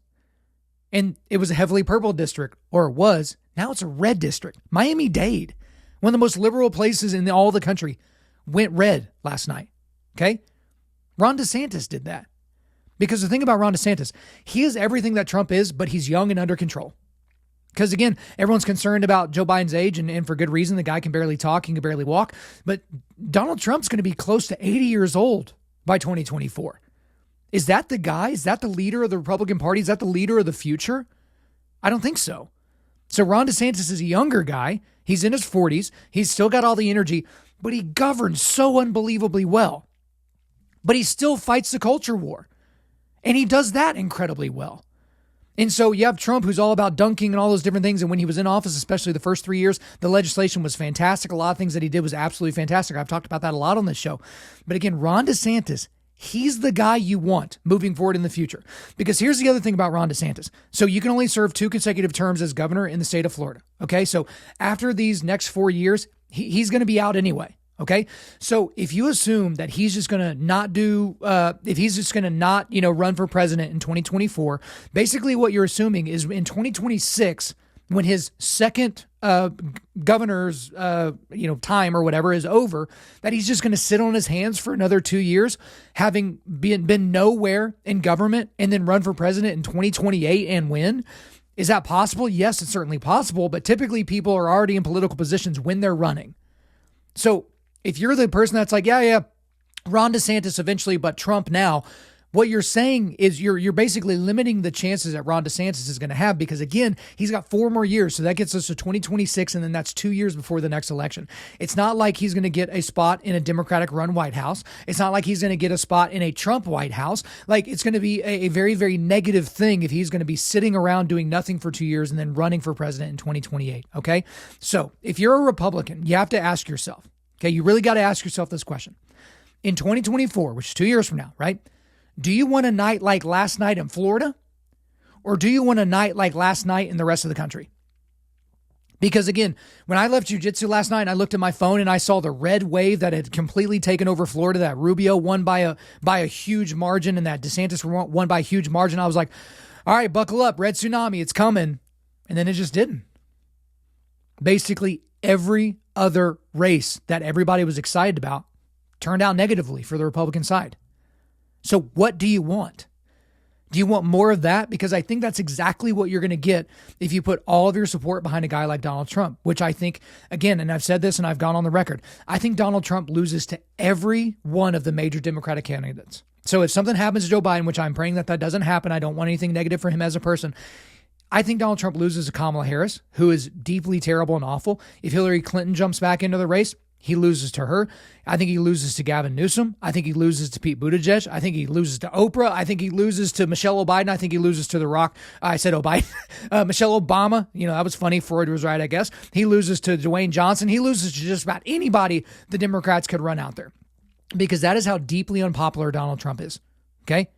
And it was a heavily purple district, or it was. Now it's a red district. Miami-Dade, one of the most liberal places in all the country, went red last night. Okay. Ron DeSantis did that. Because the thing about Ron DeSantis, he is everything that Trump is, but he's young and under control. Because again, everyone's concerned about Joe Biden's age, and for good reason. The guy can barely talk, he can barely walk. But Donald Trump's going to be close to 80 years old by 2024. Is that the guy? Is that the leader of the Republican Party? Is that the leader of the future? I don't think so. So Ron DeSantis is a younger guy. He's in his 40s. He's still got all the energy, but he governs so unbelievably well. But he still fights the culture war. And he does that incredibly well. And so you have Trump, who's all about dunking and all those different things. And when he was in office, especially the first 3 years, the legislation was fantastic. A lot of things that he did was absolutely fantastic. I've talked about that a lot on this show. But again, Ron DeSantis, he's the guy you want moving forward in the future. Because here's the other thing about Ron DeSantis. So you can only serve 2 consecutive terms as governor in the state of Florida. Okay, so after these next 4 years, he's going to be out anyway. Okay, so if you assume that he's just going to not do, if he's just going to not, run for president in 2024, basically what you're assuming is in 2026, when his second governor's, time or whatever is over, that he's just going to sit on his hands for another 2 years, having been nowhere in government, and then run for president in 2028 and win. Is that possible? Yes, it's certainly possible, but typically people are already in political positions when they're running. So if you're the person that's like, yeah, Ron DeSantis eventually, but Trump now, what you're saying is you're basically limiting the chances that Ron DeSantis is going to have, because again, he's got 4 more years. So that gets us to 2026. And then that's 2 years before the next election. It's not like he's going to get a spot in a Democratic run White House. It's not like he's going to get a spot in a Trump White House. Like, it's going to be a very, very negative thing if he's going to be sitting around doing nothing for 2 years and then running for president in 2028. Okay. So if you're a Republican, you have to ask yourself, okay, you really got to ask yourself this question. In 2024, which is 2 years from now, right? Do you want a night like last night in Florida? Or do you want a night like last night in the rest of the country? Because again, when I left jiu-jitsu last night and I looked at my phone and I saw the red wave that had completely taken over Florida, that Rubio won by a huge margin and that DeSantis won by a huge margin, I was like, all right, buckle up, red tsunami, it's coming. And then it just didn't. Basically, every other race that everybody was excited about turned out negatively for the Republican side. So what do you want? Do you want more of that? Because I think that's exactly what you're going to get if you put all of your support behind a guy like Donald Trump, which I think, again, and I've said this and I've gone on the record, I think Donald Trump loses to every one of the major Democratic candidates. So if something happens to Joe Biden, which I'm praying that doesn't happen, I don't want anything negative for him as a person, I think Donald Trump loses to Kamala Harris, who is deeply terrible and awful. If Hillary Clinton jumps back into the race, he loses to her. I think he loses to Gavin Newsom. I think he loses to Pete Buttigieg. I think he loses to Oprah. I think he loses to Michelle Biden. I think he loses to The Rock. I said Biden. Michelle Obama. That was funny. Freud was right, I guess. He loses to Dwayne Johnson. He loses to just about anybody the Democrats could run out there, because that is how deeply unpopular Donald Trump is. Okay?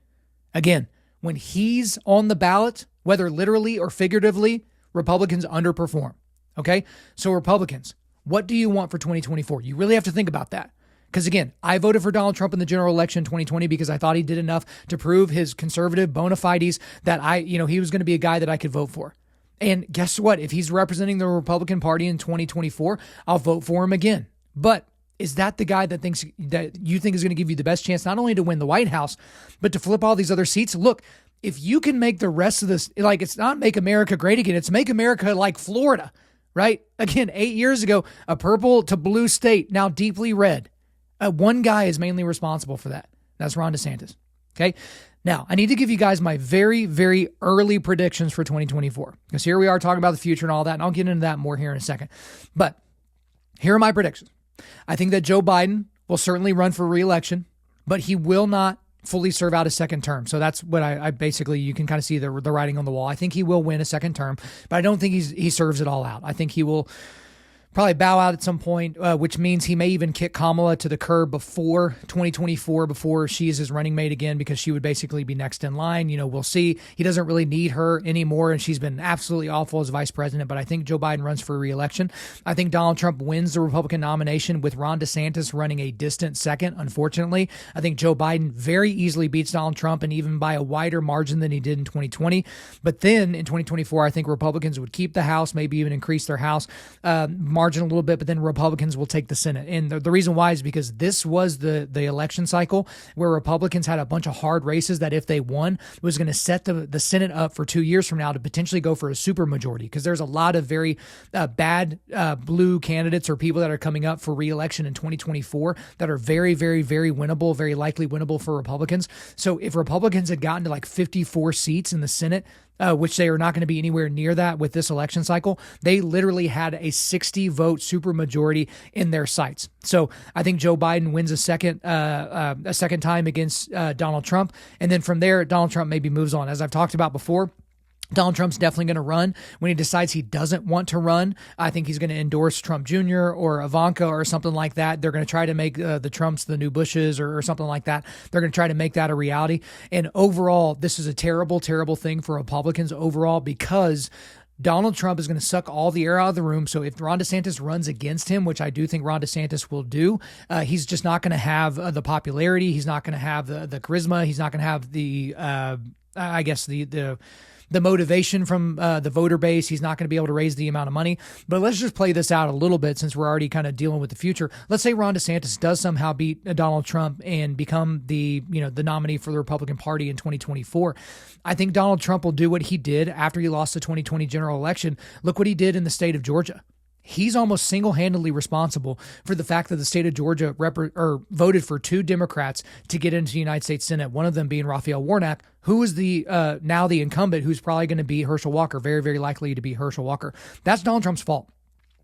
Again, when he's on the ballot, whether literally or figuratively, Republicans underperform. Okay? So Republicans, what do you want for 2024? You really have to think about that. Because again, I voted for Donald Trump in the general election in 2020 because I thought he did enough to prove his conservative bona fides that he was going to be a guy that I could vote for. And guess what? If he's representing the Republican Party in 2024, I'll vote for him again. But is that the guy that you think is going to give you the best chance not only to win the White House, but to flip all these other seats? Look, if you can make the rest of this, like, it's not make America great again, it's make America like Florida, right? Again, 8 years ago, a purple to blue state, now deeply red. One guy is mainly responsible for that. That's Ron DeSantis. Okay. Now, I need to give you guys my very, very early predictions for 2024, because here we are talking about the future and all that, and I'll get into that more here in a second. But here are my predictions. I think that Joe Biden will certainly run for re-election, but he will not fully serve out a second term. So that's what I basically, you can kind of see the writing on the wall. I think he will win a second term, but I don't think he serves it all out. I think he will probably bow out at some point, which means he may even kick Kamala to the curb before 2024, before she is his running mate again, because she would basically be next in line. We'll see. He doesn't really need her anymore, and she's been absolutely awful as vice president, but I think Joe Biden runs for re-election. I think Donald Trump wins the Republican nomination with Ron DeSantis running a distant second, unfortunately. I think Joe Biden very easily beats Donald Trump, and even by a wider margin than he did in 2020. But then in 2024, I think Republicans would keep the House, maybe even increase their House margin a little bit, but then Republicans will take the Senate. And the reason why is because this was the election cycle where Republicans had a bunch of hard races that if they won was going to set the Senate up for 2 years from now to potentially go for a supermajority, because there's a lot of very bad blue candidates or people that are coming up for re-election in 2024 that are very, very, very winnable, very likely winnable for Republicans. So if Republicans had gotten to like 54 seats in the Senate, which they are not going to be anywhere near that with this election cycle, they literally had a 60-vote supermajority in their sights. So I think Joe Biden wins a second time against Donald Trump, and then from there, Donald Trump maybe moves on. As I've talked about before, Donald Trump's definitely going to run. When he decides he doesn't want to run, I think he's going to endorse Trump Jr. or Ivanka or something like that. They're going to try to make the Trumps the new Bushes or something like that. They're going to try to make that a reality. And overall, this is a terrible, terrible thing for Republicans overall, because Donald Trump is going to suck all the air out of the room. So if Ron DeSantis runs against him, which I do think Ron DeSantis will do, he's just not going to have the popularity. He's not going to have the charisma. He's not going to have the motivation from the voter base. He's not going to be able to raise the amount of money. But let's just play this out a little bit, since we're already kind of dealing with the future. Let's say Ron DeSantis does somehow beat Donald Trump and become the nominee for the Republican Party in 2024. I think Donald Trump will do what he did after he lost the 2020 general election. Look what he did in the state of Georgia. He's almost single-handedly responsible for the fact that the state of Georgia voted for two Democrats to get into the United States Senate, one of them being Raphael Warnock, who is now the incumbent, who's probably going to be Herschel Walker, very, very likely to be Herschel Walker. That's Donald Trump's fault.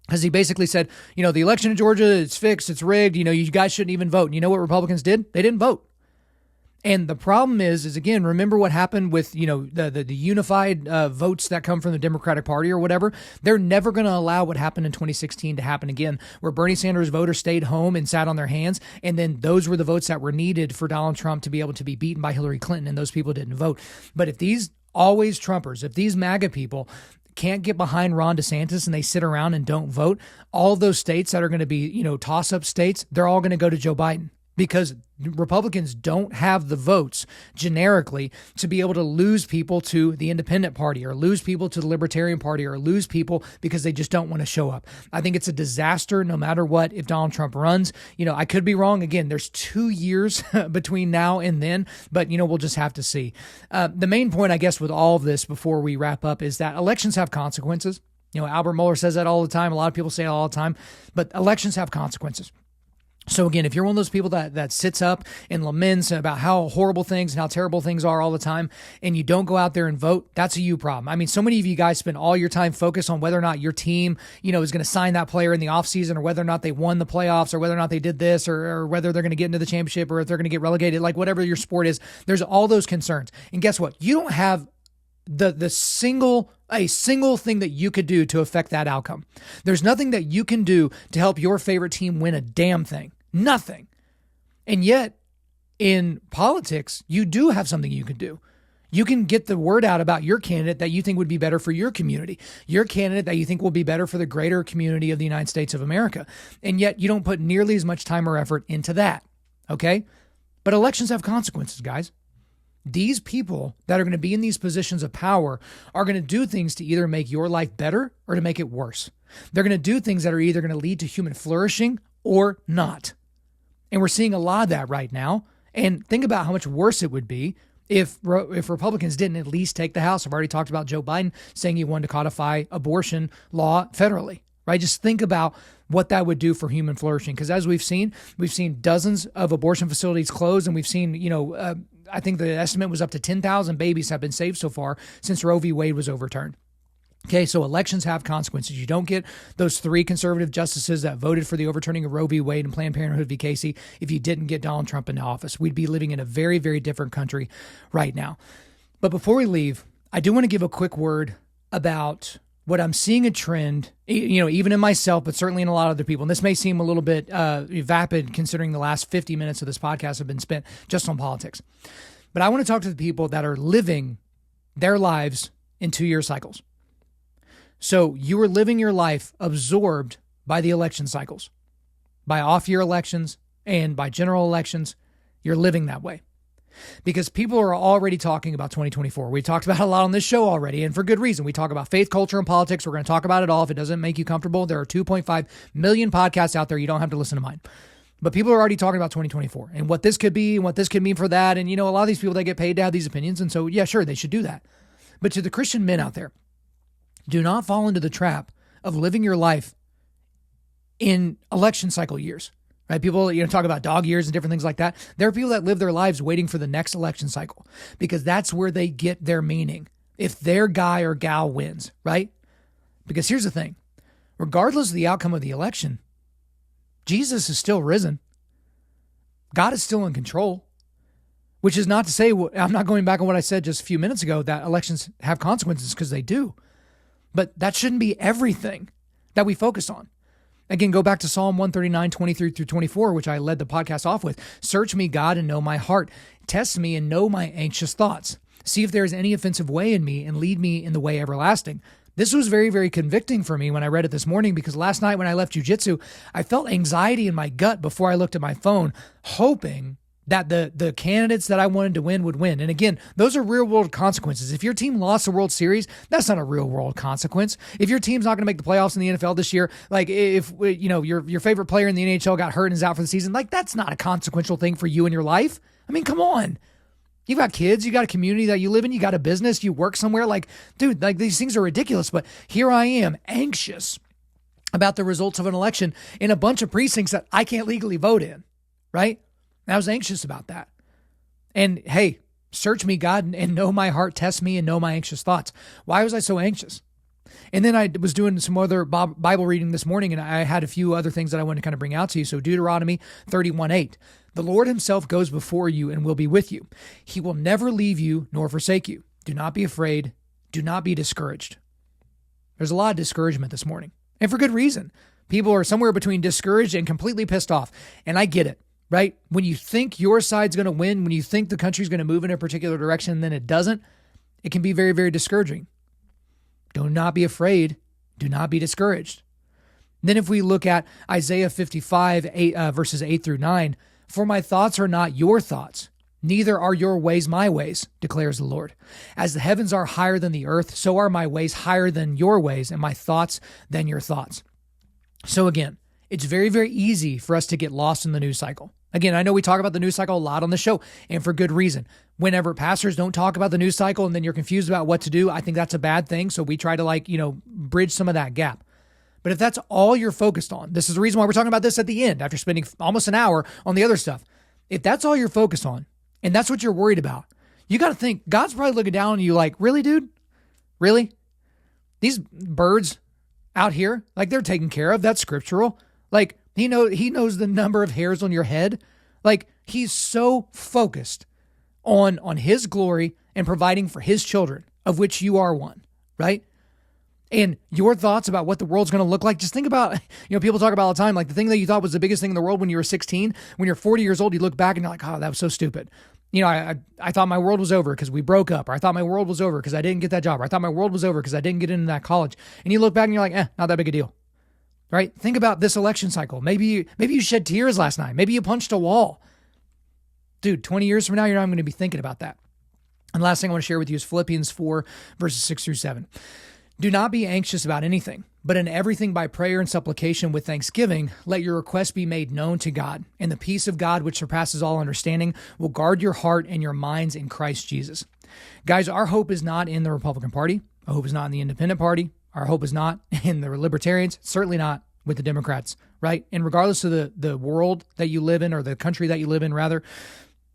Because he basically said, the election in Georgia, it's fixed, it's rigged, you guys shouldn't even vote. And you know what Republicans did? They didn't vote. And the problem is again, remember what happened with, the unified votes that come from the Democratic Party or whatever. They're never going to allow what happened in 2016 to happen again, where Bernie Sanders voters stayed home and sat on their hands. And then those were the votes that were needed for Donald Trump to be able to be beaten by Hillary Clinton. And those people didn't vote. But if these always Trumpers, if these MAGA people can't get behind Ron DeSantis and they sit around and don't vote, all those states that are going to be, toss-up states, they're all going to go to Joe Biden. Because Republicans don't have the votes generically to be able to lose people to the Independent Party or lose people to the Libertarian Party or lose people because they just don't want to show up. I think it's a disaster no matter what if Donald Trump runs. I could be wrong. Again, there's 2 years between now and then, but, we'll just have to see. The main point, I guess, with all of this before we wrap up is that elections have consequences. Albert Mueller says that all the time. A lot of people say it all the time, but elections have consequences. So again, if you're one of those people that sits up and laments about how horrible things and how terrible things are all the time, and you don't go out there and vote, that's a you problem. I mean, so many of you guys spend all your time focused on whether or not your team, is going to sign that player in the offseason, or whether or not they won the playoffs, or whether or not they did this, or whether they're going to get into the championship, or if they're going to get relegated, like whatever your sport is. There's all those concerns. And guess what? You don't have a single thing that you could do to affect that outcome. There's nothing that you can do to help your favorite team win a damn thing. Nothing. And yet, in politics, you do have something you can do. You can get the word out about your candidate that you think would be better for your community, your candidate that you think will be better for the greater community of the United States of America. And yet, you don't put nearly as much time or effort into that. Okay? But elections have consequences, guys. these people that are going to be in these positions of power are going to do things to either make your life better or to make it worse. They're going to do things that are either going to lead to human flourishing or not. And we're seeing a lot of that right now. And think about how much worse it would be if Republicans didn't at least take the House. I've already talked about Joe Biden saying he wanted to codify abortion law federally, right? Just think about what that would do for human flourishing. Because as we've seen dozens of abortion facilities closed, and we've seen, I think the estimate was up to 10,000 babies have been saved so far since Roe v. Wade was overturned. Okay, so elections have consequences. You don't get those 3 conservative justices that voted for the overturning of Roe v. Wade and Planned Parenthood v. Casey if you didn't get Donald Trump into office. We'd be living in a very, very different country right now. But before we leave, I do want to give a quick word about what I'm seeing a trend, even in myself, but certainly in a lot of other people. And this may seem a little bit vapid considering the last 50 minutes of this podcast have been spent just on politics. But I want to talk to the people that are living their lives in 2-year cycles. So you are living your life absorbed by the election cycles, by off-year elections and by general elections. You're living that way because people are already talking about 2024. We talked about it a lot on this show already, and for good reason. We talk about faith, culture, and politics. We're going to talk about it all. If it doesn't make you comfortable, there are 2.5 million podcasts out there. You don't have to listen to mine. But people are already talking about 2024 and what this could be and what this could mean for that. And, a lot of these people, they get paid to have these opinions. And so, yeah, sure, they should do that. But to the Christian men out there, do not fall into the trap of living your life in election cycle years, right? People, talk about dog years and different things like that. There are people that live their lives waiting for the next election cycle because that's where they get their meaning. If their guy or gal wins, right? Because here's the thing, regardless of the outcome of the election, Jesus is still risen. God is still in control, which is not to say, I'm not going back on what I said just a few minutes ago, that elections have consequences, because they do. But that shouldn't be everything that we focus on. Again, go back to Psalm 139, 23 through 24, which I led the podcast off with. Search me, God, and know my heart. Test me and know my anxious thoughts. See if there is any offensive way in me and lead me in the way everlasting. This was very, very convicting for me when I read it this morning, because last night when I left jiu-jitsu, I felt anxiety in my gut before I looked at my phone, hoping that the candidates that I wanted to win would win. And again, those are real world consequences. If your team lost the World Series, that's not a real world consequence. If your team's not going to make the playoffs in the NFL this year, like if your favorite player in the NHL got hurt and is out for the season, like that's not a consequential thing for you in your life. I mean, come on. You've got kids, you got a community that you live in, you got a business, you work somewhere. Like, dude, like these things are ridiculous. But here I am, anxious about the results of an election in a bunch of precincts that I can't legally vote in, right? I was anxious about that. And hey, search me, God, and know my heart. Test me and know my anxious thoughts. Why was I so anxious? And then I was doing some other Bible reading this morning, and I had a few other things that I wanted to kind of bring out to you. So Deuteronomy 31:8, the Lord himself goes before you and will be with you. He will never leave you nor forsake you. Do not be afraid. Do not be discouraged. There's a lot of discouragement this morning, and for good reason. People are somewhere between discouraged and completely pissed off, and I get it. Right? When you think your side's going to win, when you think the country's going to move in a particular direction, and then it doesn't, it can be very, very discouraging. Do not be afraid. Do not be discouraged. Then if we look at Isaiah 55, verses 8 through 9, for my thoughts are not your thoughts, neither are your ways my ways, declares the Lord. As the heavens are higher than the earth, so are my ways higher than your ways, and my thoughts than your thoughts. So again, it's very, very easy for us to get lost in the news cycle. Again, I know we talk about the news cycle a lot on the show, and for good reason. Whenever pastors don't talk about the news cycle and then you're confused about what to do, I think that's a bad thing. So we try to bridge some of that gap. But if that's all you're focused on, this is the reason why we're talking about this at the end after spending almost an hour on the other stuff. If that's all you're focused on and that's what you're worried about, you got to think God's probably looking down on you like, really, dude? Really? These birds out here, like they're taken care of. That's scriptural. Like he knows the number of hairs on your head. Like he's so focused on his glory and providing for his children, of which you are one, right? And your thoughts about what the world's going to look like, just think about, people talk about all the time, like the thing that you thought was the biggest thing in the world when you were 16, when you're 40 years old, you look back and you're like, oh, that was so stupid. I thought my world was over because we broke up, or I thought my world was over because I didn't get that job, or I thought my world was over because I didn't get into that college. And you look back and you're like, not that big a deal, right? Think about this election cycle. Maybe you shed tears last night. Maybe you punched a wall. Dude, 20 years from now, you're not going to be thinking about that. And the last thing I want to share with you is Philippians 4, verses 6 through 7. Do not be anxious about anything, but in everything by prayer and supplication with thanksgiving, let your requests be made known to God. And the peace of God, which surpasses all understanding, will guard your heart and your minds in Christ Jesus. Guys, our hope is not in the Republican Party. Our hope is not in the Independent Party. Our hope is not in the Libertarians, certainly not with the Democrats, right? And regardless of the world that you live in, or the country that you live in, rather,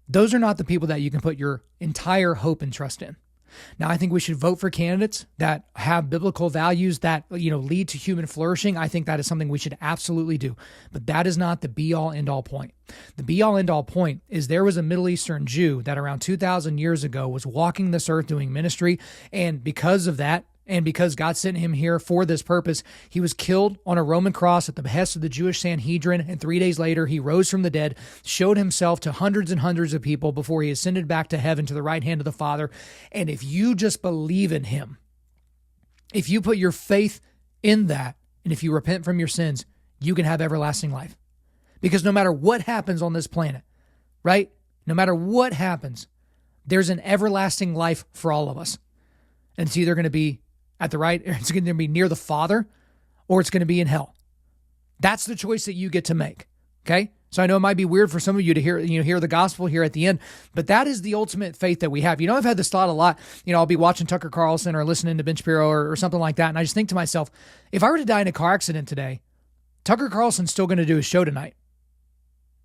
those are not the people that you can put your entire hope and trust in. Now, I think we should vote for candidates that have biblical values that, lead to human flourishing. I think that is something we should absolutely do. But that is not the be-all, end-all point. The be-all, end-all point is there was a Middle Eastern Jew that around 2,000 years ago was walking this earth doing ministry. And because of that, and because God sent him here for this purpose, he was killed on a Roman cross at the behest of the Jewish Sanhedrin. And 3 days later, he rose from the dead, showed himself to hundreds and hundreds of people before he ascended back to heaven to the right hand of the Father. And if you just believe in him, if you put your faith in that, and if you repent from your sins, you can have everlasting life. Because no matter what happens on this planet, right? No matter what happens, there's an everlasting life for all of us. And it's either going to be at the right, it's going to be near the Father, or it's going to be in hell. That's the choice that you get to make. Okay. So I know it might be weird for some of you to hear the gospel here at the end, but that is the ultimate faith that we have. I've had this thought a lot. I'll be watching Tucker Carlson or listening to Ben Shapiro or something like that. And I just think to myself, if I were to die in a car accident today, Tucker Carlson's still going to do his show tonight.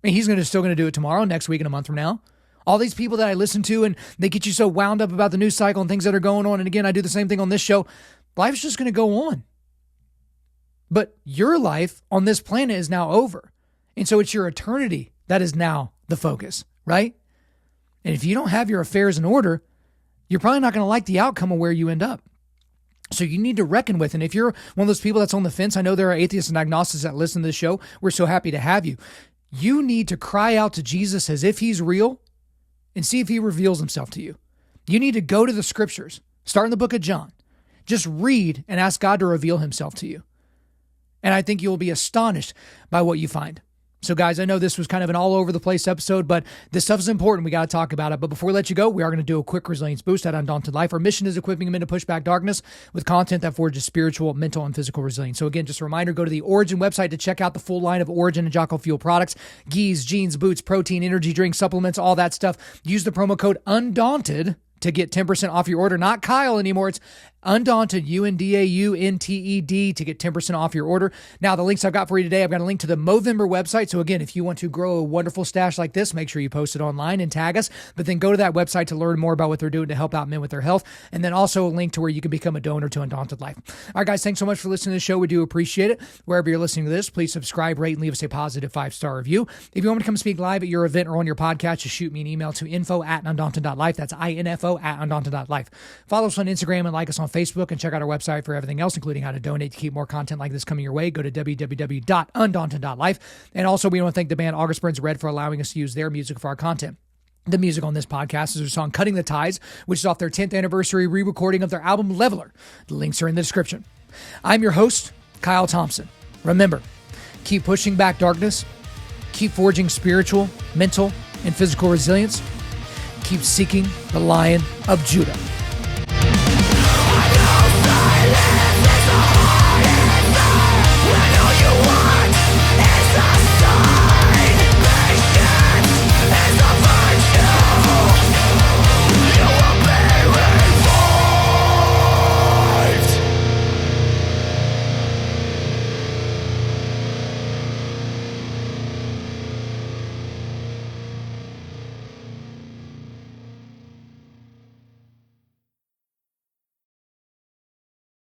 I mean, he's still going to do it tomorrow, next week, and a month from now. All these people that I listen to, and they get you so wound up about the news cycle and things that are going on. And again, I do the same thing on this show. Life's just going to go on. But your life on this planet is now over. And so it's your eternity that is now the focus, right? And if you don't have your affairs in order, you're probably not going to like the outcome of where you end up. So you need to reckon with. And if you're one of those people that's on the fence, I know there are atheists and agnostics that listen to this show. We're so happy to have you. You need to cry out to Jesus as if he's real and see if he reveals himself to you. You need to go to the scriptures, start in the book of John. Just read and ask God to reveal himself to you. And I think you'll be astonished by what you find. So guys, I know this was kind of an all over the place episode, but this stuff is important. We got to talk about it. But before we let you go, we are going to do a quick resilience boost at Undaunted.Life. Our mission is equipping men to push back darkness with content that forges spiritual, mental, and physical resilience. So again, just a reminder, go to the Origin website to check out the full line of Origin and Jocko Fuel products, gis, jeans, boots, protein, energy drinks, supplements, all that stuff. Use the promo code UNDAUNTED to get 10% off your order. Not Kyle anymore. It's Undaunted, UNDAUNTED, to get 10% off your order. Now, the links I've got for you today, I've got a link to the Movember website. So again, if you want to grow a wonderful stash like this, make sure you post it online and tag us. But then go to that website to learn more about what they're doing to help out men with their health. And then also a link to where you can become a donor to Undaunted Life. All right, guys, thanks so much for listening to the show. We do appreciate it. Wherever you're listening to this, please subscribe, rate, and leave us a positive 5-star review. If you want me to come speak live at your event or on your podcast, just shoot me an email to info@Undaunted.Life. That's info@Undaunted.Life. Follow us on Instagram and like us on Facebook, and check out our website for everything else, including how to donate to keep more content like this coming your way. Go to www.Undaunted.Life. And also, we want to thank the band August Burns Red for allowing us to use their music for our content. The music on this podcast is their song Cutting the Ties, which is off their 10th anniversary re-recording of their album Leveler. The links are in the description. I'm your host, Kyle Thompson. Remember, keep pushing back darkness, keep forging spiritual, mental, and physical resilience, keep seeking the Lion of Judah.